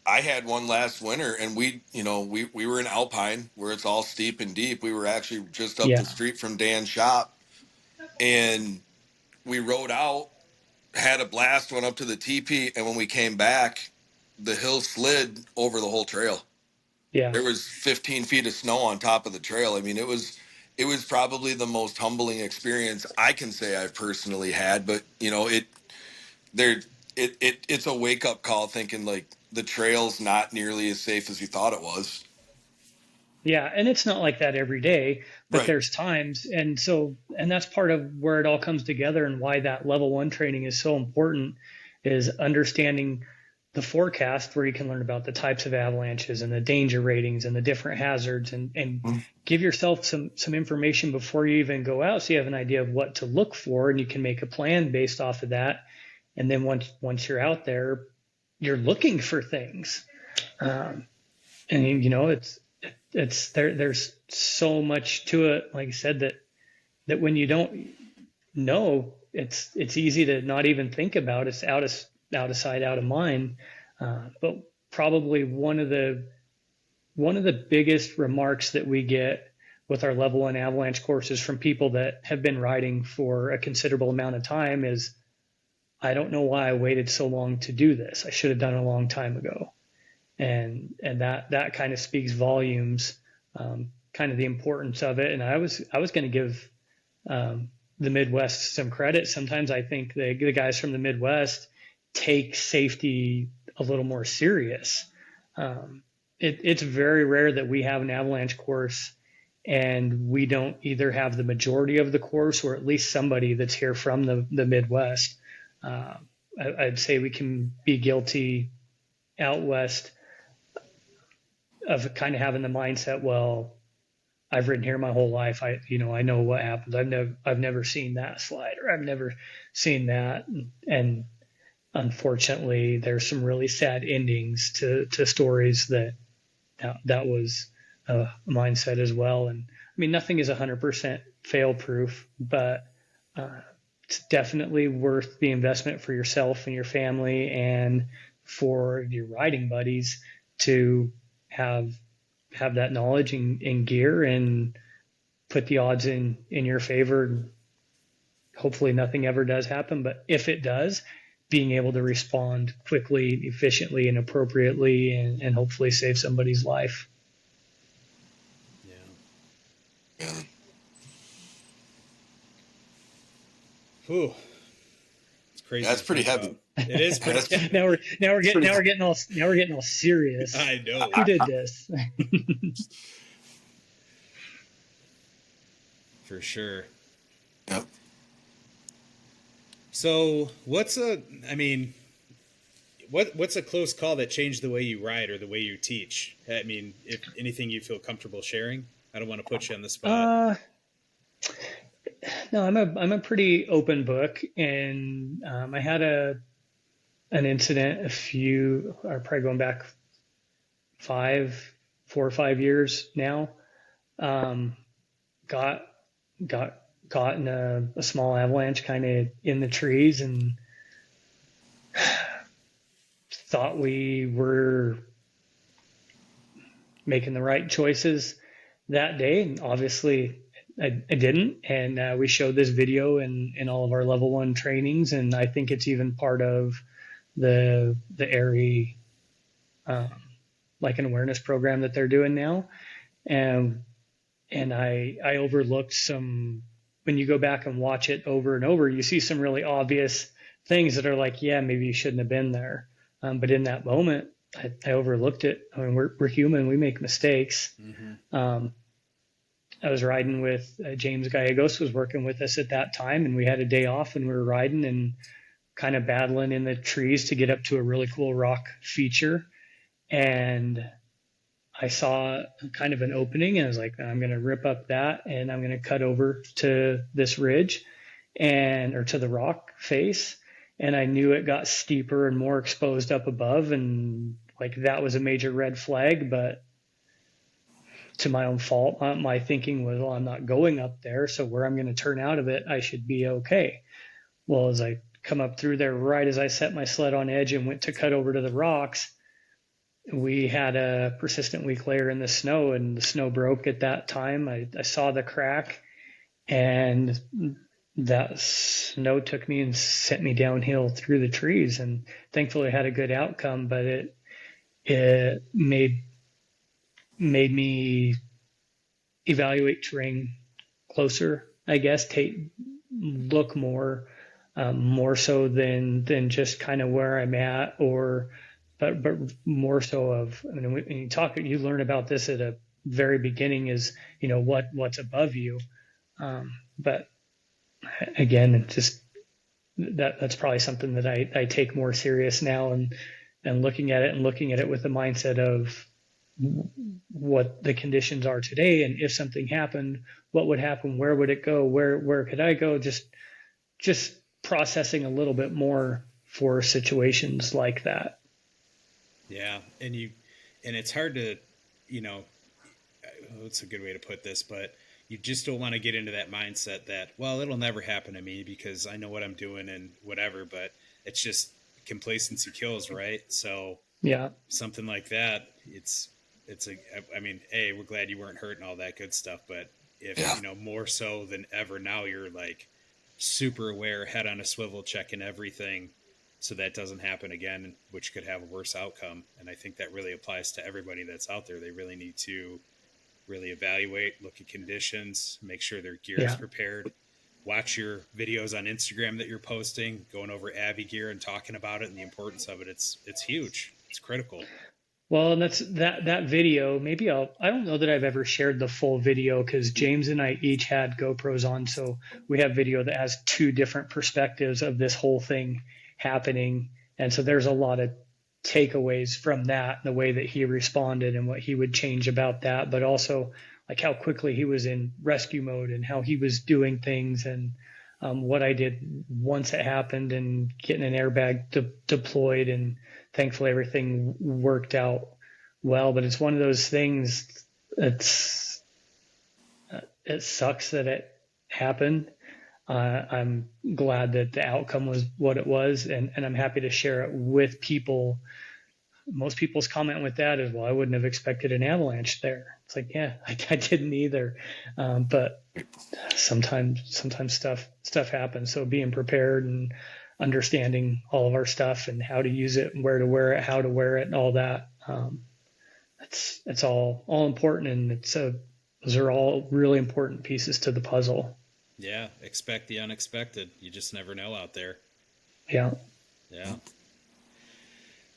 I had one last winter, and we were in Alpine where it's all steep and deep. We were actually just up the Yeah. street from Dan's shop, and we rode out, had a blast, went up to the teepee, and when we came back, the hill slid over the whole trail. Yeah. There was 15 feet of snow on top of the trail. I mean, it was probably the most humbling experience I can say I've personally had. But there it's a wake up call, thinking like the trail's not nearly as safe as you thought it was. Yeah, and it's not like that every day, but Right. there's times, and that's part of where it all comes together and why that level one training is so important is understanding the forecast where you can learn about the types of avalanches and the danger ratings and the different hazards and give yourself some information before you even go out so you have an idea of what to look for and you can make a plan based off of that. And then once you're out there, you're looking for things. And it's there's so much to it, like I said, that when you don't know, it's easy to not even think about. It's out of sight, out of mind. But probably one of the biggest remarks that we get with our level one avalanche courses from people that have been riding for a considerable amount of time is, I don't know why I waited so long to do this. I should have done it a long time ago. And that kind of speaks volumes, kind of the importance of it. And I was going to give the Midwest some credit. Sometimes I think the guys from the Midwest take safety a little more serious. It's very rare that we have an avalanche course and we don't either have the majority of the course or at least somebody that's here from the Midwest. I'd say we can be guilty out west of kind of having the mindset, well, I've ridden here my whole life. I know what happens. I've never seen that slide, or I've never seen that. And unfortunately, there's some really sad endings to stories that was a mindset as well. And I mean, nothing is 100% fail proof, but it's definitely worth the investment for yourself and your family and for your riding buddies to have that knowledge and gear and put the odds in your favor. Hopefully nothing ever does happen, but if it does, being able to respond quickly, efficiently, and appropriately, and hopefully save somebody's life. Yeah. Whew. It's crazy. That's pretty heavy. About. It is pretty. Now we're getting all serious. I know. Who did this? For sure. Yep. So what's a close call that changed the way you ride or the way you teach? I mean, if anything you feel comfortable sharing, I don't want to put you on the spot. No, I'm a pretty open book, and I had an incident probably going back 4 or 5 years now. Got caught in a small avalanche kind of in the trees and thought we were making the right choices that day. And obviously I didn't. And we showed this video in all of our level one trainings. And I think it's even part of the ARI, like an awareness program that they're doing now. And I overlooked some. When you go back and watch it over and over, you see some really obvious things that are like, yeah, maybe you shouldn't have been there. But in that moment, I overlooked it. I mean, we're human. We make mistakes. Mm-hmm. I was riding with James Gallegos was working with us at that time, and we had a day off and we were riding and kind of battling in the trees to get up to a really cool rock feature. And I saw kind of an opening and I was like, I'm going to rip up that and I'm going to cut over to this ridge or to the rock face. And I knew it got steeper and more exposed up above. And like, that was a major red flag, but to my own fault, my thinking was, well, I'm not going up there. So where I'm going to turn out of it, I should be okay. Well, as I come up through there right as I set my sled on edge and went to cut over to the rocks. We had a persistent weak layer in the snow, and the snow broke at that time. I saw the crack, and that snow took me and sent me downhill through the trees. And thankfully, I had a good outcome, but it made me evaluate terrain closer, I guess, look more so than just kind of where I'm at, but more so of, I mean, when you learn about this at a very beginning is, what's above you. But again, it's just that's probably something that I take more serious now, and looking at it with the mindset of what the conditions are today, and if something happened, what would happen, where would it go, where could I go, just processing a little bit more for situations like that. Yeah. And it's hard to, it's a good way to put this, but you just don't want to get into that mindset that, well, it'll never happen to me because I know what I'm doing and whatever, but it's just complacency kills, right? So yeah, something like that, we're glad you weren't hurt and all that good stuff, but if, more so than ever now, you're like super aware, head on a swivel, checking everything so that doesn't happen again, which could have a worse outcome. And I think that really applies to everybody that's out there. They really need to really evaluate, look at conditions, make sure their gear is prepared. Watch your videos on Instagram that you're posting, going over Avi gear and talking about it and the importance of it. It's huge. It's critical. Well, and that's that video. Maybe I don't know that I've ever shared the full video, because James and I each had GoPros on, so we have video that has two different perspectives of this whole thing happening. And so there's a lot of takeaways from that, the way that he responded and what he would change about that, but also like how quickly he was in rescue mode and how he was doing things, and what I did once it happened, and getting an airbag deployed, and thankfully everything worked out well. But it's one of those things, it sucks that it happened. I'm glad that the outcome was what it was, and I'm happy to share it with people. Most people's comment with that is, well, I wouldn't have expected an avalanche there. It's like, yeah, I didn't either. But sometimes stuff happens. So being prepared and understanding all of our stuff and how to use it and where to wear it, how to wear it, and all that. It's all important, and those are all really important pieces to the puzzle. Yeah, expect the unexpected. You just never know out there. Yeah.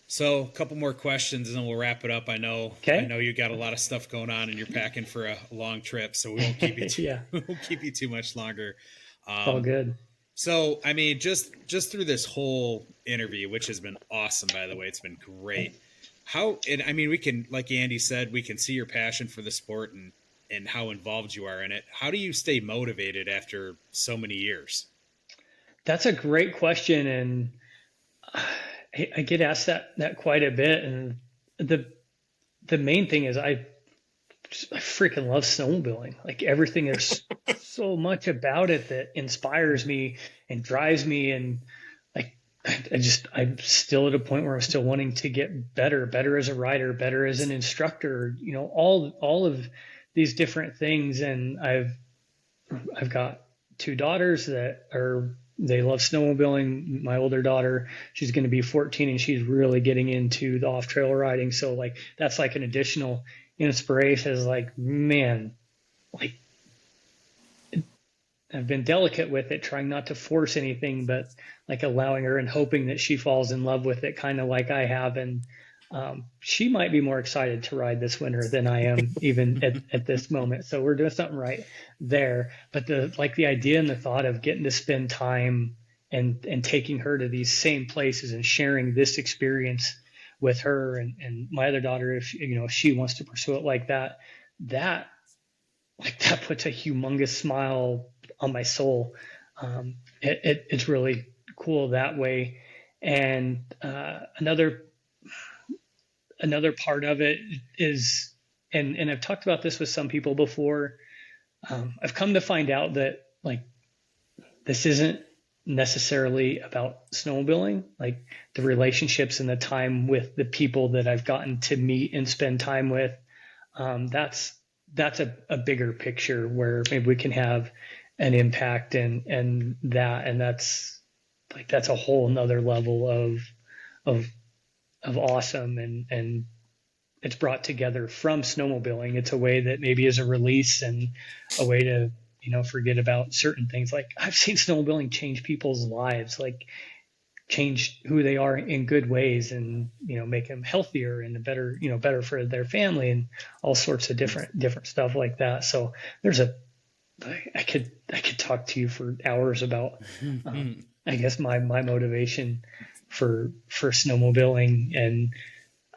So a couple more questions and then we'll wrap it up. I know you got a lot of stuff going on and you're packing for a long trip, so we won't keep you we won't keep you too much longer. All good. So, I mean, just through this whole interview, which has been awesome, by the way, it's been great. We can, like Andy said, we can see your passion for the sport and how involved you are in it. How do you stay motivated after so many years? That's a great question. And I get asked that quite a bit. And the main thing is I freaking love snowmobiling. Like, everything is so much about it that inspires me and drives me. And like, I'm still at a point where I'm still wanting to get better as a rider, better as an instructor, all of these different things. And I've got two daughters they love snowmobiling. My older daughter, she's going to be 14, and she's really getting into the off-trail riding. So like, that's like an additional inspiration. Is like, man, like, I've been delicate with it, trying not to force anything, but like allowing her and hoping that she falls in love with it, kind of like I have. And she might be more excited to ride this winter than I am even at this moment. So we're doing something right there. But the idea and the thought of getting to spend time and taking her to these same places and sharing this experience with her and my other daughter, if she wants to pursue it like that puts a humongous smile on my soul. It's really cool that way. And another part of it is, and I've talked about this with some people before. I've come to find out that like, this isn't necessarily about snowmobiling, like the relationships and the time with the people that I've gotten to meet and spend time with. That's a bigger picture where maybe we can have an impact and that's a whole nother level of awesome, and it's brought together from snowmobiling. It's a way that maybe is a release and a way to, forget about certain things. Like I've seen snowmobiling change people's lives, like change who they are in good ways, and make them healthier and better for their family, and all sorts of different stuff like that. So I could talk to you for hours about I guess my motivation for snowmobiling. And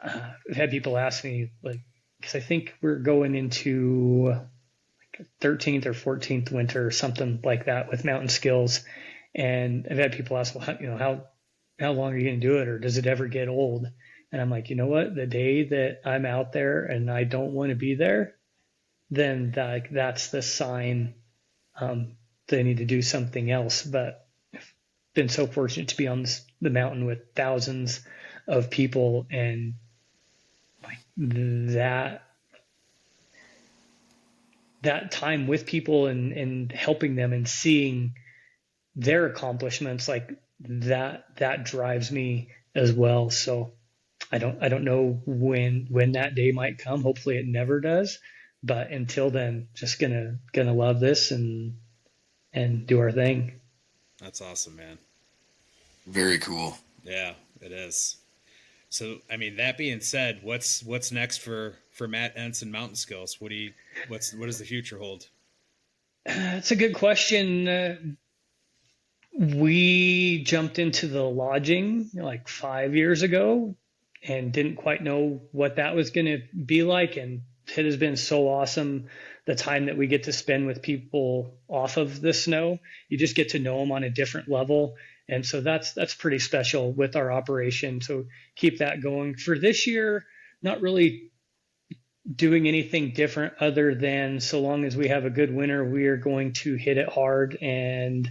I've had people ask me, like, because I think we're going into like 13th or 14th winter or something like that with Mountain Skillz. And I've had people ask, well, how long are you going to do it, or does it ever get old? And I'm like, you know what? The day that I'm out there and I don't want to be there, then that's the sign that I need to do something else. But I've been so fortunate to be on the mountain with thousands of people, and like that time with people and helping them and seeing their accomplishments, like that drives me as well. So I don't know when that day might come. Hopefully it never does. But until then, just gonna love this and do our thing. That's awesome, man. Very cool. Yeah, it is. So, I mean, that being said, what's next for Matt Entz and Mountain Skillz? What does the future hold? That's a good question. We jumped into the lodging like 5 years ago and didn't quite know what that was going to be like. And it has been so awesome, the time that we get to spend with people off of the snow. You just get to know them on a different level. And so that's pretty special with our operation. So keep that going. For this year, not really doing anything different other than, so long as we have a good winter, we are going to hit it hard and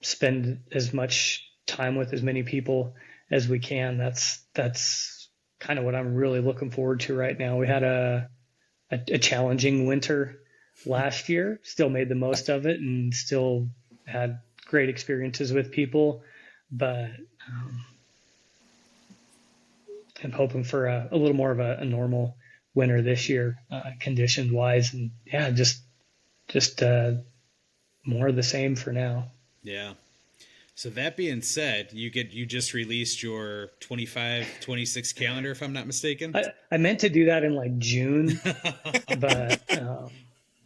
spend as much time with as many people as we can. That's kind of what I'm really looking forward to right now. We had a challenging winter last year, still made the most of it, and still had great experiences with people. But I'm hoping for a little more of a normal winter this year, conditions wise, and yeah, just more of the same for now. Yeah. So that being said, you just released your 25-26 calendar, if I'm not mistaken. I meant to do that in like June, but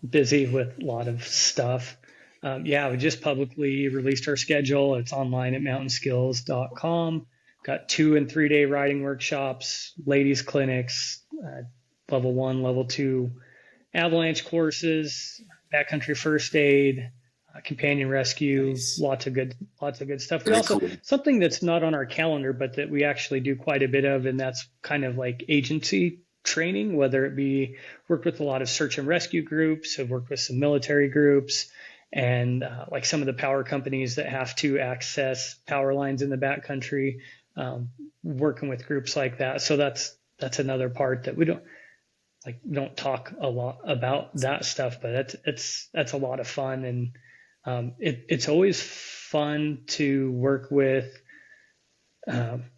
busy with a lot of stuff. Yeah, we just publicly released our schedule. It's online at mountainskillz.com. Got 2 and 3 day riding workshops, ladies clinics, level 1, level 2 avalanche courses, backcountry first aid, companion rescue, Nice. lots of good stuff. We Very also, cool. something that's not on our calendar, but that we actually do quite a bit of, and that's kind of like agency training, whether it be worked with a lot of search and rescue groups, have worked with some military groups, and like some of the power companies that have to access power lines in the backcountry, working with groups like that. So that's another part that we don't talk a lot about that stuff, but that's a lot of fun. And it's always fun to work with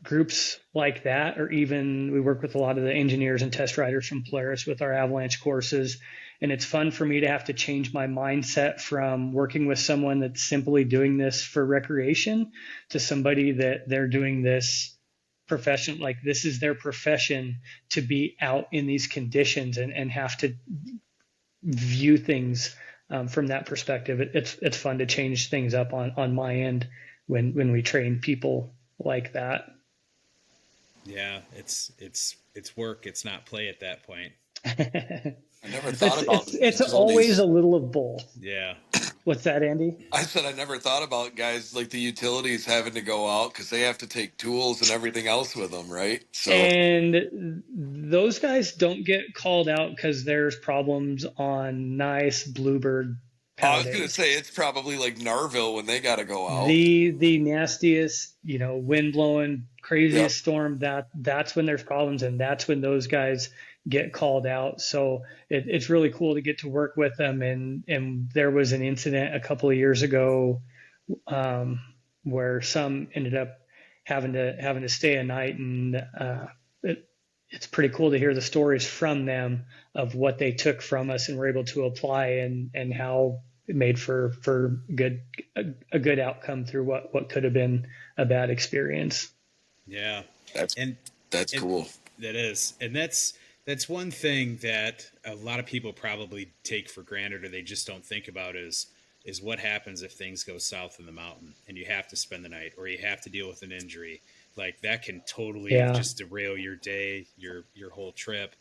groups like that, or even we work with a lot of the engineers and test riders from Polaris with our avalanche courses. And it's fun for me to have to change my mindset from working with someone that's simply doing this for recreation to somebody that they're doing this profession, like this is their profession, to be out in these conditions and have to view things from that perspective. It's fun to change things up on my end when we train people like that. Yeah, it's work. It's not play at that point. I never thought about it's always a little of both. Yeah. What's that, Andy? I said I never thought about guys like the utilities having to go out because they have to take tools and everything else with them, right? So And those guys don't get called out because there's problems on nice Bluebird I POW was going to days. say it's probably like Narville when they got to go out. The nastiest, wind blowing, Yep. craziest storm, that's when there's problems, and that's when those guys get called out. So it's really cool to get to work with them. And there was an incident a couple of years ago, where some ended up having to stay a night, and it's pretty cool to hear the stories from them of what they took from us and were able to apply, and how it made for a good outcome through what could have been a bad experience. Yeah. That's And and cool. that is. And that's one thing that a lot of people probably take for granted or they just don't think about is what happens if things go south in the mountain and you have to spend the night or you have to deal with an injury. Like that can totally Yeah. just derail your day, your whole trip.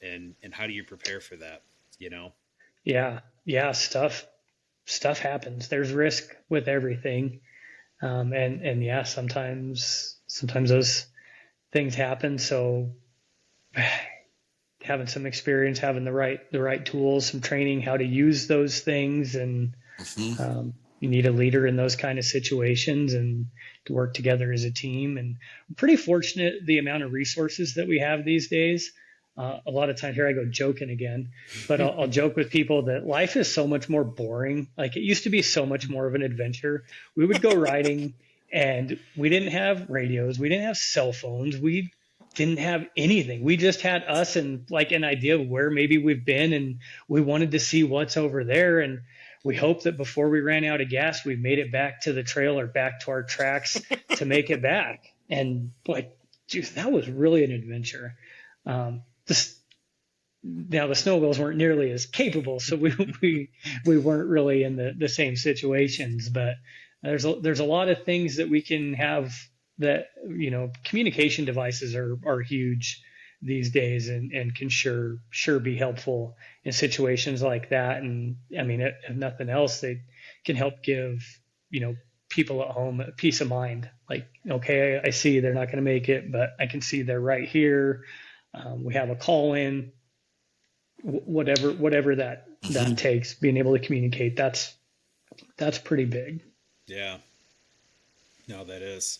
And how do you prepare for that? Yeah, stuff happens. There's risk with everything, and yeah, sometimes those things happen. So having some experience, having the right tools, some training, how to use those things, and you need a leader in those kind of situations, and to work together as a team. And I'm pretty fortunate the amount of resources that we have these days. A lot of times, here I go joking again, but I'll joke with people that life is so much more boring. Like it used to be so much more of an adventure. We would go riding and we didn't have radios. We didn't have cell phones. We didn't have anything. We just had us and like an idea of where maybe we've been, and we wanted to see what's over there. And we hoped that before we ran out of gas, we made it back to the trail or back to our tracks to make it back. And like, geez, that was really an adventure. Now the snowmobiles weren't nearly as capable, so we weren't really in the same situations. But there's a lot of things that we can have that communication devices are huge these days, and can sure be helpful in situations like that. And I mean, if nothing else, they can help give people at home a peace of mind. Like, okay, I see they're not going to make it, but I can see they're right here. We have a call in, whatever that takes, being able to communicate. That's pretty big. Yeah. No, that is.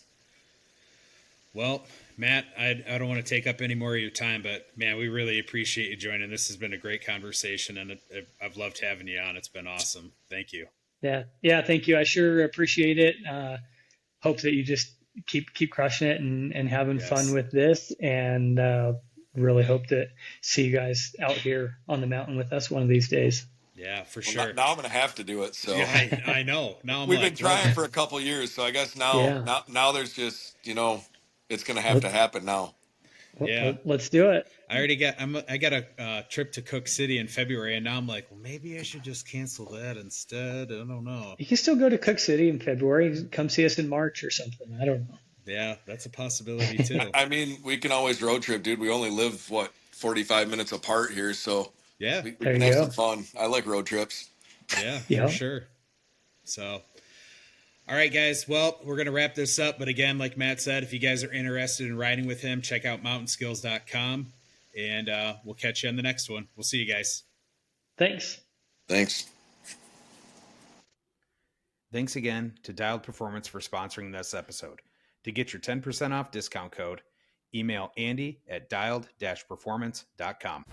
Well, Matt, I don't want to take up any more of your time, but man, we really appreciate you joining. This has been a great conversation, and I've loved having you on. It's been awesome. Thank you. Yeah. Thank you. I sure appreciate it. Hope that you just keep crushing it and having fun with this, and really hope to see you guys out here on the mountain with us one of these days. Yeah, for sure. Now I'm going to have to do it. So yeah, I know. Now we've been trying for a couple of years, so I guess now there's just it's going to have to happen now. Yeah, let's do it. I got a trip to Cook City in February, and now I'm like, well, maybe I should just cancel that instead. I don't know. You can still go to Cook City in February. Come see us in March or something. I don't know. Yeah, that's a possibility too. I mean, we can always road trip, dude. We only live 45 minutes apart here, so yeah, we can have some fun. I like road trips. Yeah, for sure. So, all right, guys. Well, we're going to wrap this up. But again, like Matt said, if you guys are interested in riding with him, check out mountainskillz.com, and we'll catch you on the next one. We'll see you guys. Thanks. Thanks again to Dialed Performance for sponsoring this episode. To get your 10% off discount code, email Andy at dialed-performance.com.